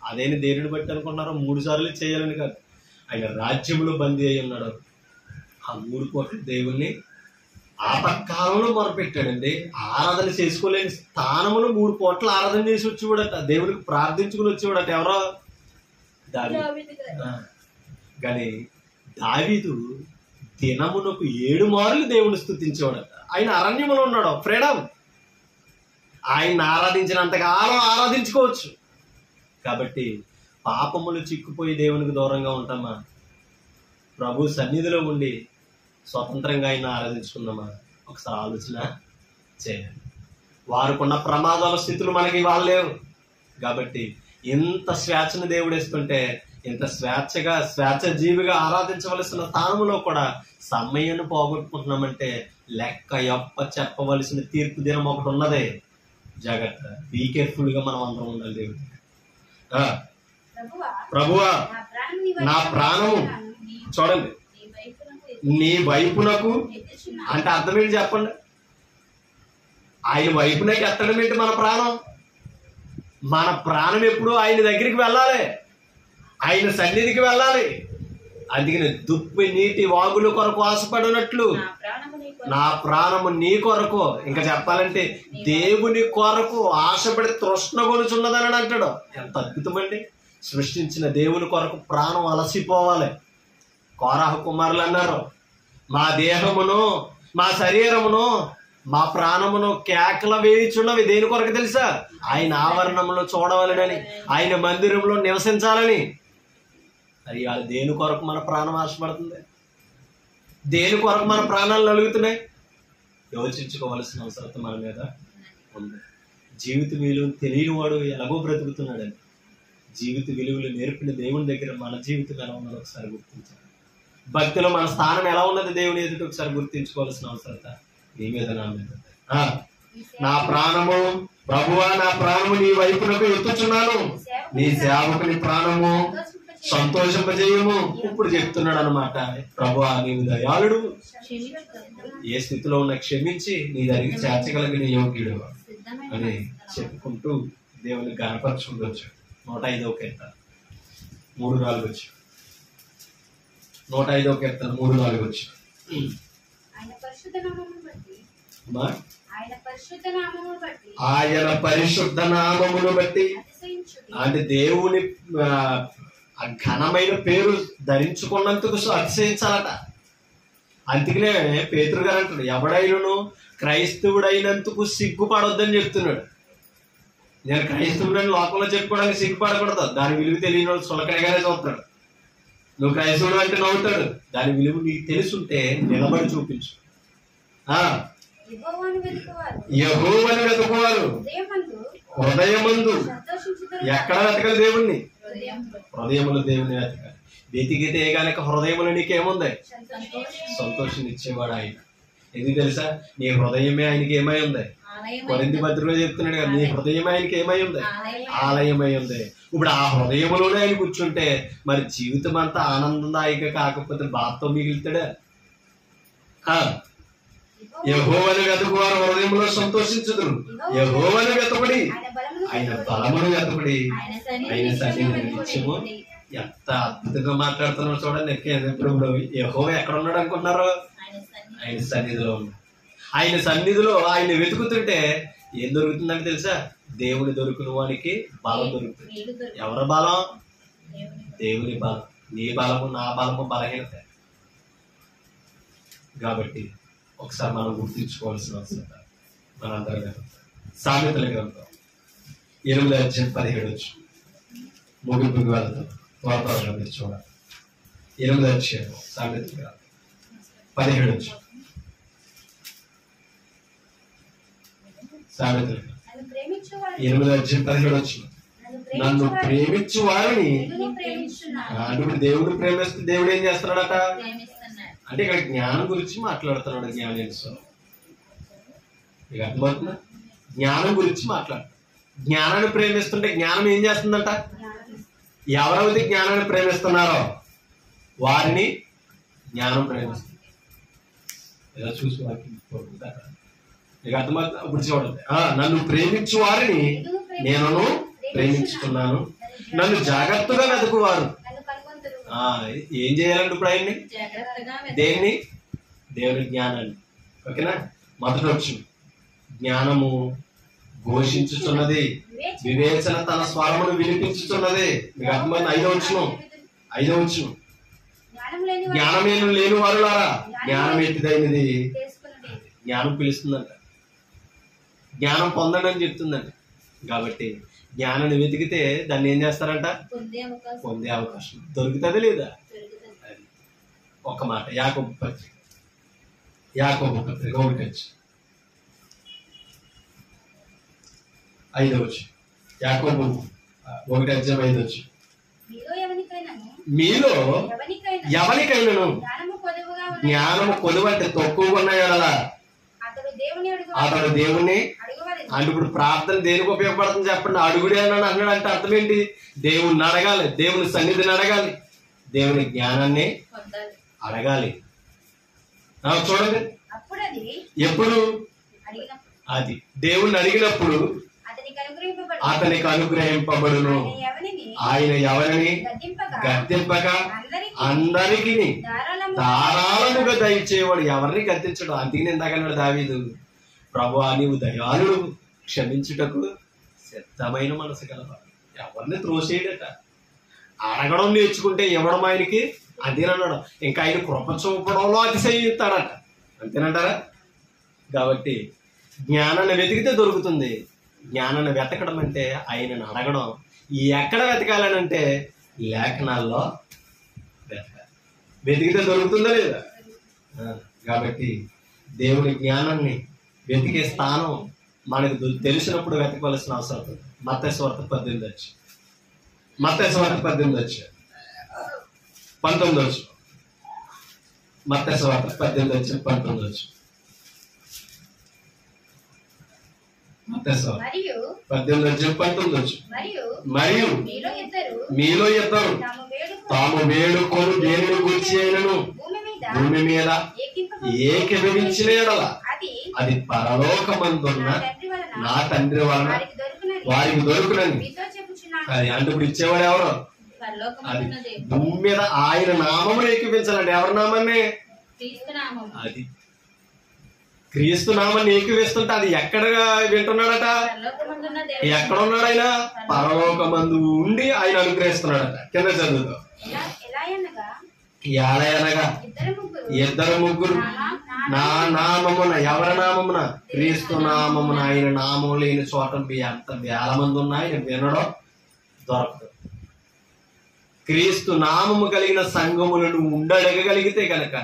అదేని దేవుని బట్టి అనుకున్నారో 3 సార్లు చేయాలని కాదు. ఆయన రాజ్యంలో బందీ అయి ఉన్నాడు. ఆ 3 పూటలు దేవుణ్ణి ఆపత్కాలంలో మొరపెట్టాడండి. ఆరాధన చేసుకోలేని స్థానమును 3 పూటలు ఆరాధన చేసి వచ్చేవాడట. దేవుడికి ప్రార్థించుకుని వచ్చేవాడట. ఎవరో? దావీదు. కానీ దావీదు దినమునకు 7 మార్లు దేవుని స్తుతించేవాడట. ఆయన అరణ్యంలో ఉన్నాడు, ఫ్రీడమ్. ఆయన ఆరాధించినంతకాలం ఆరాధించుకోవచ్చు. కాబట్టి పాపములు చిక్కుపోయి దేవునికి దూరంగా ఉంటామా? ప్రభు సన్నిధిలో ఉండి స్వతంత్రంగా ఆయన ఆరాధించుకున్నామా? ఒకసారి ఆలోచన చేయాలి. వారికున్న ప్రమాదాల స్థితులు మనకి ఇవాళ లేవు. కాబట్టి ఇంత స్వేచ్ఛను దేవుడు ఇస్తుంటే, ఇంత స్వేచ్ఛ జీవిగా ఆరాధించవలసిన స్థానంలో కూడా సమయాన్ని పోగొట్టుకుంటున్నామంటే లెక్క చెప్పవలసిన తీర్పు దినం ఒకటి ఉన్నదే. జాగ్రత్త, బీ కేర్ఫుల్ గా మనం అందరం ఉండాలి. దేవుడు, ప్రభువా, నా ప్రాణము చూడండి నీ వైపునకు అంటే అర్థం ఏంటి చెప్పండి? ఆయన వైపునకి ఎత్తడం ఏంటి? మన ప్రాణం ఎప్పుడు ఆయన దగ్గరికి వెళ్ళాలి, ఆయన సన్నిధికి వెళ్ళాలి. అందుకని దుప్పి నీటి వాగుల కొరకు ఆశపడినట్లు నా ప్రాణము నీ కొరకు, ఇంకా చెప్పాలంటే దేవుని కొరకు ఆశపడి తృష్ణ కొనుచున్నదని అంటాడు. ఎంత అద్భుతమండి! సృష్టించిన దేవుని కొరకు ప్రాణం అలసిపోవాలి. కోరాహు కుమారులు అన్నారు, మా దేహమును, మా శరీరమును, మా ప్రాణమును కేకల వేయుచున్నవి దేని కొరకు తెలుసా? ఆయన ఆవరణంలో చూడవాలని, ఆయన మందిరంలో నివసించాలని. అది దేని కొరకు మన ప్రాణం ఆశపడుతుంది? దేని కొరకు మన ప్రాణాలు నలుగుతున్నాయి? యోచించుకోవాల్సిన అవసరం మన మీద ఉంది. జీవిత విలువలు తెలియని వాడు ఎలాగో బ్రతుకుతున్నాడని, జీవిత విలువలు నేర్పిన దేవుని దగ్గర మన జీవితం ఎలా ఉన్నదో ఒకసారి గుర్తించాలి. భక్తిలో మన స్థానం ఎలా ఉన్నది దేవుని ఎదుట ఒకసారి గుర్తించుకోవాల్సిన అవసరత నీ మీద, నా మీద. నా ప్రాణము ప్రభువా, నా ప్రాణము నీ వైపునకు ఎత్తుచున్నాను, నీ సేవకుని ప్రాణము సంతోషింపజేయము. ఇప్పుడు చెప్తున్నాడు అనమాట, ప్రభువా నీవు దయాళుడు, ఏ స్థితిలో ఉన్న క్షమించి నీ దగ్గరికి చేర్చగలిగిన యోగ్యుడు అని చెప్పుకుంటూ దేవుని గణపరచుకుంటూ వచ్చాడు. 105వ కీర్తన 3-4 వచ్చి 105వ కీర్తన 3-4 వచ్చి ఆయన పరిశుద్ధ నామమును బట్టి అంటే దేవుని ఘనమైన పేరు ధరించుకున్నందుకు అతిశయించాలట. అందుకనే పేతురు గారు అంటాడు, ఎవడైనను క్రైస్తవుడైనందుకు సిగ్గుపడొద్దని చెప్తున్నాడు. నేను క్రైస్తవుడని లోకంలో చెప్పుకోవడానికి సిగ్గుపడకూడదు. దాని విలువ తెలియని వాడు సులకనగానే చూస్తాడు. నువ్వు క్రైస్తవుడు అంటే నవ్వుతాడు. దాని విలువ నీకు తెలుసుంటే నిలబడి చూపించు. యెహోవాను వెతుకువారు హృదయమందు. ఎక్కడ వెతకాలి దేవుణ్ణి? హృదయములు దేవుని వెతకాలి. వెతికితే గనక హృదయములు నీకేముంది? సంతోషం ఇచ్చేవాడు ఆయన. ఎందుకు తెలుసా? నీ హృదయమే ఆయనకి ఏమై ఉంది? కొరింథీ పత్రికలో చెప్తున్నాడు కదా, నీ హృదయం ఆయనకి ఏమై ఉంది? ఆలయమై ఉంది. ఇప్పుడు ఆ హృదయములోనే ఆయన కూర్చుంటే మరి జీవితం అంతా ఆనందదాయక కాకపోతే బాధతో మిగులుతాడా? యెహోవాను వెతుకువారు హృదయంలో సంతోషించుదురు. యెహోవాను వెతుకుడి, ఆయన బలమును వెతుకుడి, ఆయన సన్నిధిని నిత్యము. ఎంత అద్భుతంగా మాట్లాడుతున్నాడు చూడండి. ఇప్పుడు యెహోవా ఎక్కడ ఉన్నాడు అనుకున్నారు? ఆయన సన్నిధిలో ఉన్నాడు. ఆయన సన్నిధిలో ఆయన వెతుకుతుంటే ఏం దొరుకుతుందని తెలుసా? దేవుని దొరికిన వానికి బలం దొరుకుతుంది. ఎవరి బలం? దేవుని బలం. నీ బలము నా బలము బలహీనత. కాబట్టి ఒకసారి మనం గుర్తించుకోవాల్సిన అవసరం మనందరం. సామెతల గ్రంథం 8:17 ముగింపుకి వెళ్తాం. త్వరగా మీరు చూడాలి. 8 సామెతల గ్రంథం 17 సామెతల 8:17 నన్ను ప్రేమించు వారిని. అంటే దేవుడు ప్రేమిస్తే దేవుడు ఏం చేస్తున్నాడట? అంటే ఇక్కడ జ్ఞానం గురించి మాట్లాడుతున్నాడు. జ్ఞానేశ్వరం ఇక అర్థమవుతుందా? జ్ఞానం గురించి మాట్లాడు. జ్ఞానాన్ని ప్రేమిస్తుంటే జ్ఞానం ఏం చేస్తుందంట? ఎవరైతే జ్ఞానాన్ని ప్రేమిస్తున్నారో వారిని జ్ఞానం ప్రేమిస్తుంది. ఇలా చూసి ఇక అర్థమవుతుంది. ఇప్పుడు చూడండి, నన్ను ప్రేమించు వారిని నేను ప్రేమించుకున్నాను, నన్ను జాగ్రత్తగా వెతుకువారు. ఏం చేయాలండి ఇప్పుడు ఆయన్ని? దేన్ని? దేవుని జ్ఞానాన్ని. ఓకేనా? మొదటి వచ్చింది జ్ఞానము ఘోషించుచున్నది, వివేచన తన స్వరమును వినిపించుచున్నది. మీకు అర్థమైంది? 5వ వచనం జ్ఞానమేను లేని వారులారా జ్ఞానం ఎట్టిదైనది. జ్ఞానం పిలుస్తుందంట, జ్ఞానం పొందండి అని చెప్తుందంట. కాబట్టి జ్ఞానాన్ని వెతికితే దాన్ని ఏం చేస్తారంట? పొందే అవకాశం దొరుకుతుంది లేదా? ఒక మాట యాకోబు పత్రిక 1:5 యాకోబు 1:5 మీలో ఎవరికైనాను జ్ఞానము కొదువు అంటే తక్కువగా ఉన్నాయా అతడు దేవుణ్ణి అంటే ఇప్పుడు ప్రార్థన దేనికి ఉపయోగపడుతుంది చెప్పండి? అడుగుడే అన్నాడు అన్నాడు అంటే అర్థం ఏంటి? దేవుణ్ణి అడగాలి, దేవుని సన్నిధిని అడగాలి, దేవుని జ్ఞానాన్ని అడగాలి. చూడండి, ఎప్పుడు అది దేవుణ్ణి అడిగినప్పుడు అతనికి అనుగ్రహింపబడును. ఆయన ఎవరిని గద్దింపక అందరికి ధారాళముగా దయచేవాడు. ఎవరిని గద్దించడు. అందుకని ఇందాకన్నాడు దావీదు, ప్రభువా నీవు దయాళుడు, క్షమించుటకు సిద్ధమైన మనసు కలవాడు. ఎవరిని త్రోసేయడట. అడగడం నేర్చుకుంటే ఇవ్వడం ఆయనకి అదేనన్నాడు. ఇంకా ఆయన కృప చూపడంలో అతిశయిస్తాడట. అంతేనంటారా? కాబట్టి జ్ఞానాన్ని వెతికితే దొరుకుతుంది. జ్ఞానాన్ని వెతకడం అంటే ఆయనను అడగడం. ఎక్కడ వెతకాలనంటే లేఖనాల్లో వెతకాలి. వెతికితే దొరుకుతుందా లేదా? కాబట్టి దేవుని జ్ఞానాన్ని వెతికే స్థానం మనకు తెలిసినప్పుడు వెతకవలసిన అవసరం ఉంది. మత్తయి సువార్త 18 మత్తయి సువార్త 19 మత్తయి సువార్త 18 19 మరియు మీలో ఇద్దరు తాము వేడుకొను దేనిని గూర్చి అయినను భూమి మీద ఏకీభవించిన యెడల అది పరలోకమందున్న నా తండ్రి వలన వారికి దొరుకునని. అది అంటే ఇప్పుడు ఇచ్చేవాడు ఎవరు? అది భూమి మీద ఆయన నామమును ఏకీవించాలండి. ఎవరి నామాన్ని? అది క్రీస్తు నామాన్ని ఏకీవిస్తుంటే అది ఎక్కడ వింటున్నాడట? ఎక్కడ ఉన్నాడు ఆయన? పరలోకమందు ఉండి ఆయన అనుగ్రహిస్తున్నాడట. కింద చదువుతాం. ఎలా అనగా ఇద్దరు ముగ్గురు నా నామమున, ఎవరి నామమున? క్రీస్తు నామమున. ఆయన నామం లేని చోట ఎంత వేల మంది ఉన్నా ఆయన వినడం దొరకదు. క్రీస్తు నామము కలిగిన సంఘములను ఉండడగలిగితే కనుక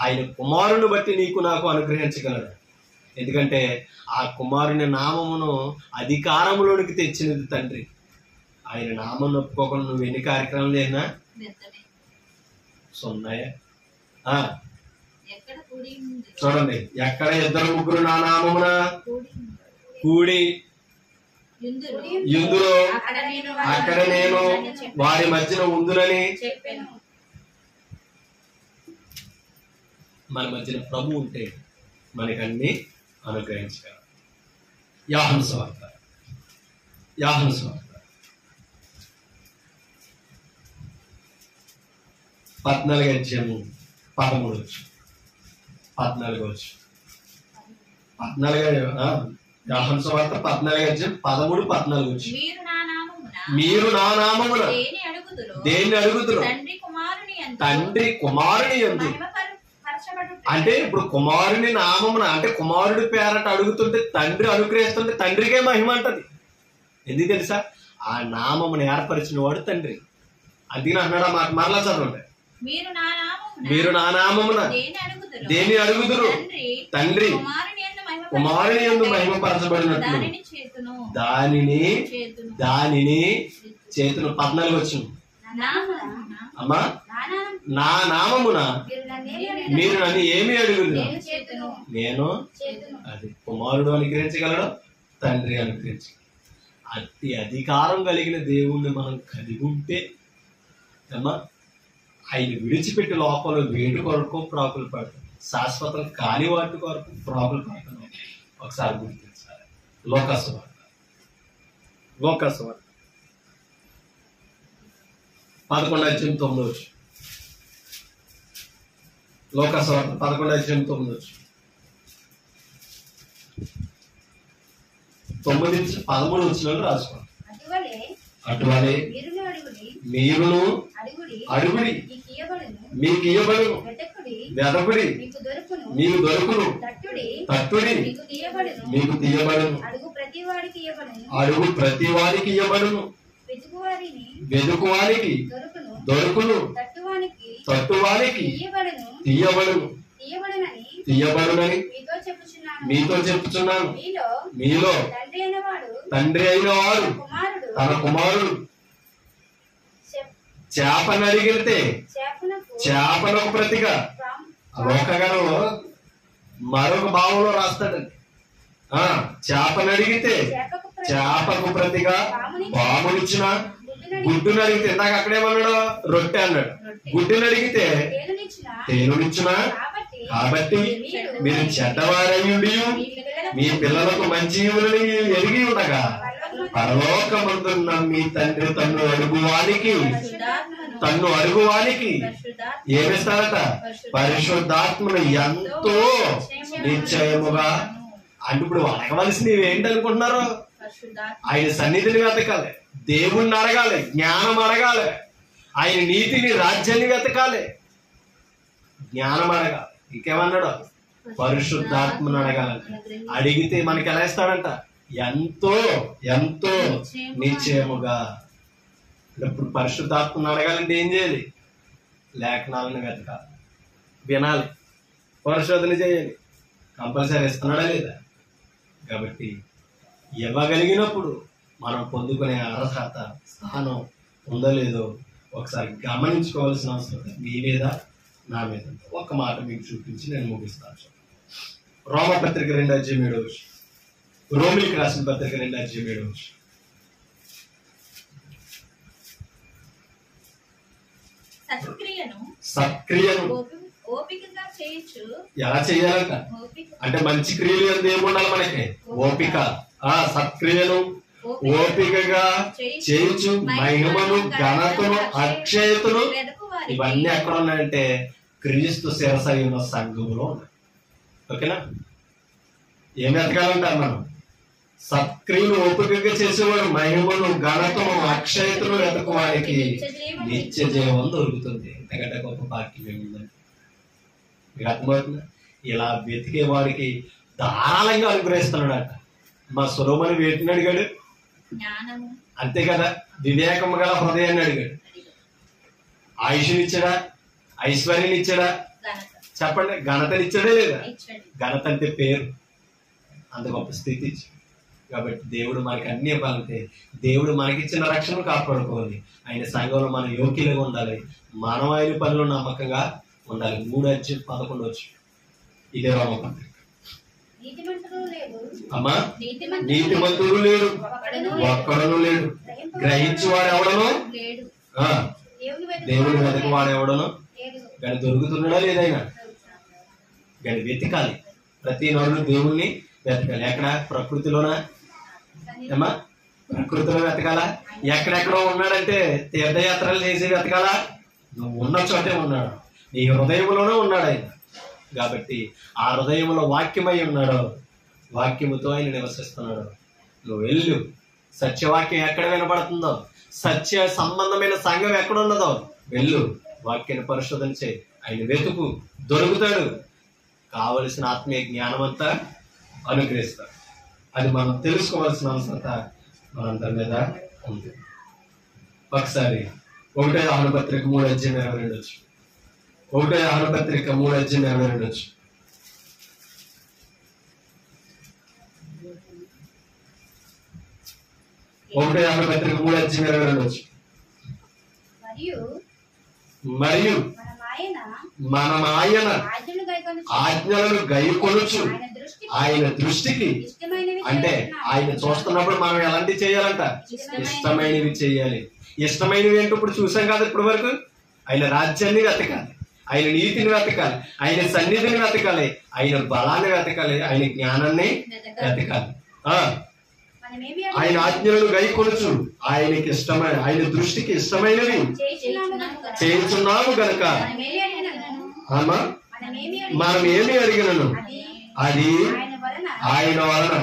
ఆయన కుమారుని బట్టి నీకు నాకు అనుగ్రహించగలడు. ఎందుకంటే ఆ కుమారుని నామమును అధికారములోనికి తెచ్చినది తండ్రి. ఆయన నామం ఒప్పుకోకుండా నువ్వు ఎన్ని కార్యక్రమాలు చేసినా సున్నాయా? చూడండి, ఎక్కడ ఇద్దరు ముగ్గురు నా నామమున కూడి యుందులో అక్కడ నేను వారి మధ్యన ఉందునని. మన మధ్యన ప్రభు ఉంటే మనకన్నీ అనుగ్రహించగలరు. యోహాను సువార్త 14:13 యోహాను సువార్త 14:13 మీరు నా నామమున దేన్ని అడుగుదురు తండ్రి కుమారుని యందు. అంటే ఇప్పుడు కుమారుని నామమున అంటే కుమారుడి పేరట అడుగుతుంటే తండ్రి అనుగ్రహిస్తుంటే తండ్రికే మహిమ అంటది. ఎందుకు తెలుసా? ఆ నామమును ఏర్పరిచిన వాడు తండ్రి. అందుకని అన్నాడు ఆ మాట. మరలా చదవండి. మీరు నా నామమున దేన్ని అడుగుదురు తండ్రి కుమారుని యందు మహిమపరచబడినట్లు దానిని చేతును. 14 వచ్చిన అమ్మా, నా నామమున మీరు నన్ను ఏమి అడుగుదురు నేను. అది కుమారుడు అనుగ్రహించగలడు, తండ్రి అనుగ్రహించగలడు. అతి అధికారం కలిగిన దేవుణ్ణి మనం కలిగి ఉంటే అమ్మా ఆయన విడిచిపెట్టి లోపల వేటి కొరకు ప్రాకులు పడతాం, శాశ్వతం కాని వాటి కొరకు ప్రాకులు పడతాం. ఒకసారి గుర్తించాలి. లోకస్వార్త 11:9 లోకస్వార్త 11:9 9-13 వచ్చిన రాసుకోండి. అటువలే మీరును అడుగుడి మీకు ఇయ్యబడును, వెదకుడి మీకు దొరుకును, తట్టుడి మీకు తీయబడును, అడుగు ప్రతి వారికి ఇయ్యబడును, వెదుకువానికి దొరుకును, తట్టువానికి తీయబడునని మీతో చెప్పుచున్నాను. మీలో తండ్రి అయిన వాడు తన కుమారుడు చేపను అడిగితే చేపలకు ప్రతిగా లోకగణంలో మరొక భావంలో రాస్తాడండి. చేపను అడిగితే చేపకు ప్రతిగా పామునిచ్చిన, గుడ్డును అడిగితే ఇందాక అక్కడేమన్నాడు? రొట్టె అన్నాడు. గుడ్డును అడిగితే తేనునిచ్చిన. కాబట్టి మీరు చెడ్డవారయ్యుండి మీ పిల్లలకు మంచి ఎరిగి ఉండగా పరలోకమందున్న మీ తండ్రి తన్ను అడుగువానికి ఏమిస్తారట? పరిశుద్ధాత్మను ఎంతో నిశ్చయముగా. అంటే ఇప్పుడు అడగవలసినవి ఏంటనుకుంటున్నారు? ఆయన సన్నిధిని వెతకాలి, దేవుణ్ణి అడగాలి, జ్ఞానం అడగాలి, ఆయన నీతిని రాజ్యాన్ని వెతకాలి, జ్ఞానం అడగాలి. ఇంకేమన్నాడు? పరిశుద్ధాత్మను అడగాలంట. అడిగితే మనకి ఎలా ఇస్తాడంట? ఎంతో ఎంతో నిశ్చయముగా. ఇప్పుడు పరిశుద్ధాత్మను అడగాలంటే ఏం చేయాలి? లేఖనాలను వెతకాలి, వినాలి, పరిశోధన చేయాలి. కంపల్సరీ ఇస్తున్నాడా లేదా? కాబట్టి ఇవ్వగలిగినప్పుడు మనం పొందుకునే అర్హత, స్థానం ఉందో లేదో ఒకసారి గమనించుకోవాల్సిన అవసరం మీ మీద, నా మీద. ఒక మాట మీకు చూపించి నేను ముగిస్తాను. రోమపత్రిక 2:7, రోమిలికి రాసిన పత్రిక 2:7. సత్క్రియను ఎలా చేయాలంట? అంటే మంచి క్రియలు ఎంత ఏముండాలి మనకి? ఓపిక. సత్క్రియను ఓపికగా చేయించు, మహిమను, ఘనతను, అక్షయతను, ఇవన్నీ ఎక్కడ ఉన్నాయంటే క్రీస్తు శిరసైన సంఘములో ఉన్నాయి. ఓకేనా? ఏం వెతకాలంటారు మనం? సత్క్రియను ఓపికగా చేసేవాడు మహిమను, ఘనతను, అక్షయతను వెతకవాడికి నిత్య జీవం దొరుకుతుంది. ఎంతకంటే గొప్ప భాగ్యం ఏముందండి? మీకు అర్థమవుతుందా? ఇలా వెతికే వాడికి ధారాళంగా అనుగ్రహిస్తున్నాడట. మా సొలొమోను వేటిని అడిగాడు? అంతే కదా, వివేకము గల హృదయాన్ని అడిగాడు. ఆయుష్నిచ్చాడా? ఐశ్వర్యం ఇచ్చాడా? చెప్పండి. ఘనతనిచ్చాడా లేదా? ఘనత అంటే పేరు. అంత గొప్ప స్థితి ఇచ్చాడు. కాబట్టి దేవుడు మనకి అన్ని ఇవ్వాలంటే దేవుడు మనకిచ్చిన రక్షణ కాపాడుకోవాలి. ఆయన సంఘంలో మనం యోగ్యులుగా ఉండాలి. మనం ఆయన పనిలో నమ్మకంగా ఉండాలి. 3:11. ఇదే రోమపత్రిక. అమ్మా, నీతిమంతుడు లేడు, ఒక్కడను లేడు. గ్రహించువాడు ఎవడను? దేవుడు వెతకవాడు ఎవడను? కానీ దొరుకుతున్నాడా లేదైనా? కానీ వెతకాలి. ప్రతి నరుడు దేవుణ్ణి వెతకాలి. ఎక్కడ? ప్రకృతిలోనా? ఏమా, ప్రకృతిలో వెతకాలా? ఎక్కడెక్కడో ఉన్నాడంటే తీర్థయాత్రలు చేసి వెతకాలా? నువ్వు ఉన్న చోటే ఉన్నాడు, నీ హృదయంలోనే ఉన్నాడు ఆయన. కాబట్టి ఆ హృదయంలో వాక్యమై ఉన్నాడు, వాక్యముతో ఆయన నివసిస్తున్నాడు. నువ్వు వెళ్ళు. సత్యవాక్యం ఎక్కడ వినపడుతుందో, సత్య సంబంధమైన సంఘం ఎక్కడున్నదో వెళ్ళు. వాక్యాన్ని పరిశోధన చేయి. ఆయన వెతుకు, దొరుకుతాడు. కావలసిన ఆత్మీయ జ్ఞానం అంతా అనుగ్రహిస్తాడు. అది మనం తెలుసుకోవాల్సిన అవసరత మనందరి మీద ఉంది. ఒకసారి 1 యోహాను పత్రిక 3:22. 1 యోహాను పత్రిక 3:22. మరియు మనం ఆయన ఆజ్ఞలను గైకొనుచు ఆయన దృష్టికి, అంటే ఆయన చూస్తున్నప్పుడు మనం ఎలాంటివి చేయాలంట? ఇష్టమైనవి చేయాలి. ఇష్టమైనవి ఏంటో ఇప్పుడు చూసాం కదా. ఇప్పటి వరకు ఆయన రాజ్యాన్ని వెతకాలి, ఆయన నీతిని వెతకాలి, ఆయన సన్నిధిని వెతకాలి, ఆయన బలాన్ని వెతకాలి, ఆయన జ్ఞానాన్ని వెతకాలి. ఆయన ఆజ్ఞలను గైకొనుచు ఆయనకి ఇష్టమైన, ఆయన దృష్టికి ఇష్టమైనవి చేస్తున్నాము గనక మనం ఏమి అడిగినను అది ఆయన వలన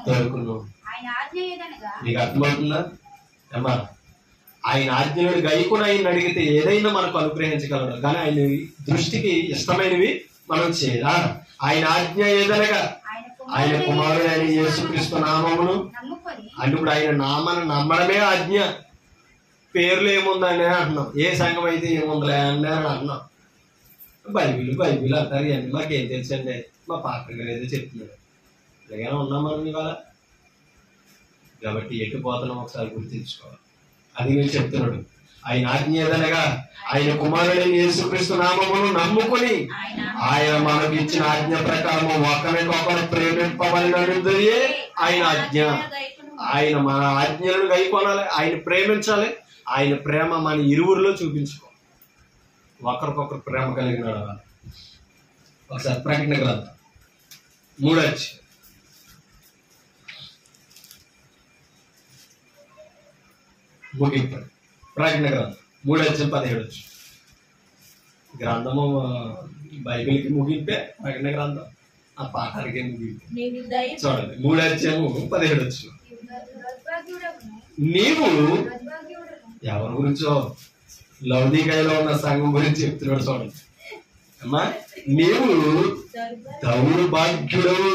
దొరుకును. నీకు అర్థమవుతుందా? అమ్మా, ఆయన ఆజ్ఞలను గైకొని ఆయన అడిగితే ఏదైనా మనకు అనుగ్రహించగలడు. కానీ ఆయన దృష్టికి ఇష్టమైనవి మనం చేయాలా? ఆయన ఆజ్ఞ ఏదనగా ఆయన కుమారుడు ఆయన యేసుక్రీస్తు నామమును, అంటే ఇప్పుడు ఆయన నామాన్ని నమ్మడమే ఆజ్ఞ. పేర్లు ఏముందని అంటున్నాం, ఏ సంఘం అయితే ఏముందిలే అని అంటున్నాం. బైబిల్ అంటారు. ఇవన్నీ మాకేం తెలుసండి, మా పాత్ర గారు ఏదో చెప్తున్నాడు. ఇలాగైనా ఉన్నాం మనం ఇవాళ. కాబట్టి ఎటు పోతున్నాం ఒకసారి గుర్తించుకోవాలి. అది నేను చెప్తున్నాడు. ఆయన ఆజ్ఞ ఏదనగా ఆయన కుమారుడైన యేసుక్రీస్తు నామమును నమ్ముకుని ఆయన మనకి ఇచ్చిన ఆజ్ఞ ప్రకారం ఒకరికొకరు ప్రేమింపబడినదే ఆయన ఆజ్ఞ. ఆయన మన ఆజ్ఞలను గైకొనాలి, ఆయన ప్రేమించాలి. ఆయన ప్రేమ మన ఇరువురిలో చూపించుకోవాలి. ఒకరికొకరు ప్రేమ కలిగినాడు. ఒకసారి ప్రకటన గ్రంథం 3 ముగింపు. ప్రకటన గ్రంథం 3:17. గ్రంథము బైబిల్కి ముగింపే ప్రకటన గ్రంథం, ఆ పాఠానికి ముగింపు. చూడండి 3:17. నీవు ఎవరి గురించో లౌకికలో ఉన్న సంఘం గురించి చెప్తున్నాడు. చూడండి అమ్మా, నీవు దౌర్భాగ్యుడవు,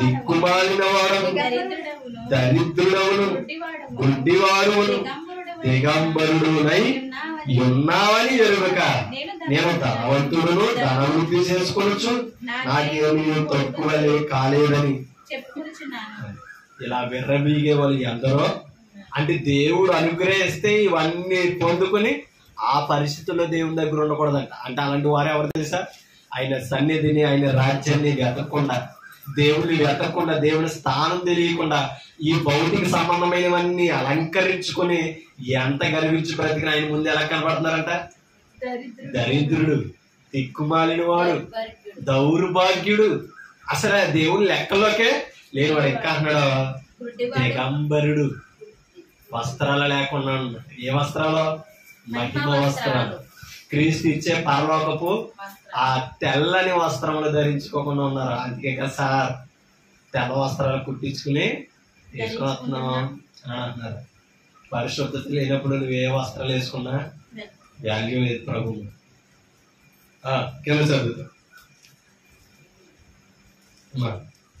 దిక్కుమాలిన వాడవు, దరిద్రుడవును, గుడ్డివాడును, దిగంబరుడునై ఉన్నావని ఎరుగక నేను ధనవంతుడును, ధనవృద్ధి చేసుకొనొచ్చు, నాకేమీ తక్కువ కాలేదని ఇలా విర్రబీగే వాళ్ళు ఎందరో. అంటే దేవుడు అనుగ్రహిస్తే ఇవన్నీ పొందుకుని ఆ పరిస్థితుల్లో దేవుని దగ్గర ఉండకూడదంట. అంటే అలాంటి వారు ఎవరు తెలుసా? ఆయన సన్నిధిని, ఆయన రాజ్యాన్ని వెతకకుండా, దేవుడిని వెతకకుండా, దేవుని స్థానం తెలియకుండా ఈ భౌతిక సంబంధమైనవన్నీ అలంకరించుకొని ఎంత గర్వించి బ్రతికిన ఆయన ముందు ఎలా కనబడుతున్నారంట? దరిద్రుడు, దిక్కుమాలిన వాడు, దౌర్భాగ్యుడు, అసలు దేవుని లెక్కలోకే లేనివాడు. ఇంకా అన్నాడు దిగంబరుడు, వస్త్రాలు లేకుండా. ఏ వస్త్రాలు? మహిమ వస్త్రాలు. క్రీస్తు ఇచ్చే పరలోకపు ఆ తెల్లని వస్త్రములు ధరించుకోకుండా ఉన్నారు. అందుకే కదా సార్ తెల్ల వస్త్రాలు కుట్టించుకుని వేసుకుని వస్తున్నాం అని అంటున్నారు. పరిశుద్ధత లేనప్పుడు నువ్వు ఏ వస్త్రాలు వేసుకున్నా వాల్యూ లేదు ప్రభు. కింద చదువుతా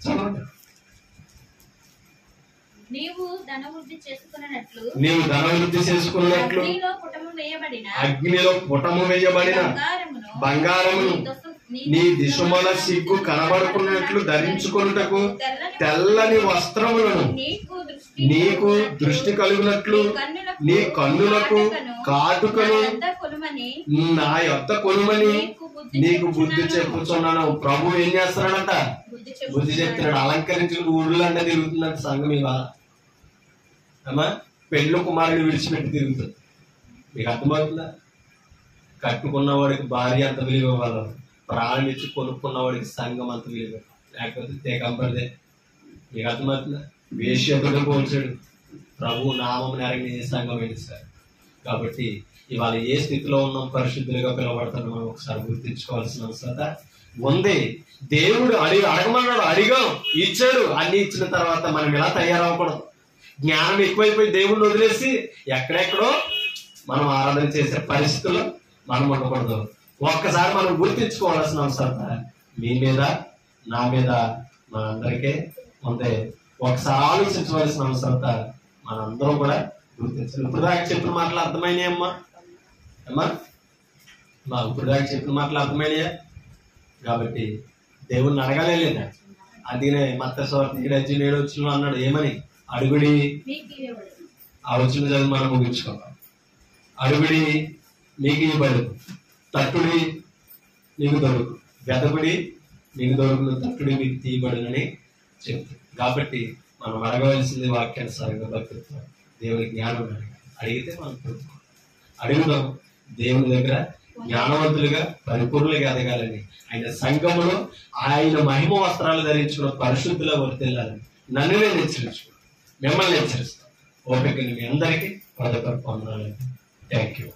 చదవండి. నీవు ధనవృద్ధి చేసుకున్నట్లు అగ్నిలో పుటము వేయబడిన బంగారమును నీ దిశమల సిగ్గు కనబడుకున్నట్లు ధరించుకొనుటకు తెల్లని వస్త్రములను నీకు దృష్టి కలిగినట్లు నీ కన్నులకు కాటుకను నా యొద్ద కొనుమని నీకు బుద్ధి చెప్పుచున్నాను. ప్రభు ఏం చేస్తున్నాడంట? బుద్ధి చెప్తున్నాడు. అలంకరించుకుని ఊళ్ళంటే తిరుగుతుందంట సంఘం. ఇవాళ అమ్మా పెళ్ళి కుమారుడు విడిచిపెట్టి తిరుగుతుంది. మీకు అర్థమవుతుందా? కట్టుకున్నవాడికి భార్య అంత విలువ ఇవ్వాలి, ప్రాణం ఇచ్చి కొనుక్కున్నవాడికి సంఘం అంత విలువ, లేకపోతే తేకంపడితే. మీకు అర్థమవుతుందా? వేశ్యతతో పోల్చాడు. ప్రభు నామం నెరగిన ఏ సంఘం సార్. కాబట్టి ఇవాళ ఏ స్థితిలో ఉన్నాం, పరిశుద్ధులుగా పిలవబడుతున్నాం మనం ఒకసారి గుర్తించుకోవాల్సిన అవసరత ఉంది. దేవుడు అడగమన్నాడు, అడిగాం, ఇచ్చాడు. అన్ని ఇచ్చిన తర్వాత మనం ఇలా తయారవ్వకూడదు. జ్ఞానం ఎక్కువైపోయి దేవుడిని వదిలేసి ఎక్కడెక్కడో మనం ఆరాధన చేసే పరిస్థితుల్లో మనం ఉండకూడదు. ఒక్కసారి మనం గుర్తించుకోవాల్సిన అవసరత మీ మీద, నా మీద, మన అందరికీ ఉంది. ఒకసారి ఆలోచించవలసిన అవసరత మనందరం కూడా గుర్తించాలి. ఇప్పుడు దాకా చెప్పిన మాటలు అర్థమైనాయి అమ్మా? ఇప్పుడు దాకా చెప్పిన మాటలు అర్థమైనాయా? కాబట్టి దేవుణ్ణి అడగాలే లేదా? అందుకనే మత్తయి సువార్త 7:7 అన్నాడు. ఏమని? అడుగుడి, ఆ వచ్చిన చదువు మనం ముగించుకోవాలి. అడుగుడి మీకు ఇవ్వబడు, తట్టుడి నీకు దొరుకు, వెతకుడి మీకు దొరుకును, తట్టుడి మీకు తీయబడునని చెప్తుంది. కాబట్టి మనం అడగవలసింది వాక్యానుసారంగా భక్తితో దేవుని జ్ఞానం అడిగితే మనం అడుగుదాం. దేవుని దగ్గర జ్ఞానవంతులుగా పరిపూర్ణులుగా ఎదగాలని, ఆయన సంఘములో ఆయన మహిమ వస్త్రాలు ధరించుకున్న పరిశుద్ధులా వర్తిల్లాలని నన్ను నేను హెచ్చరించుకున్నాను, మిమ్మల్ని హెచ్చరిస్తాను. ఓపిక మీ అందరికీ పదకొండాలని. Thank you.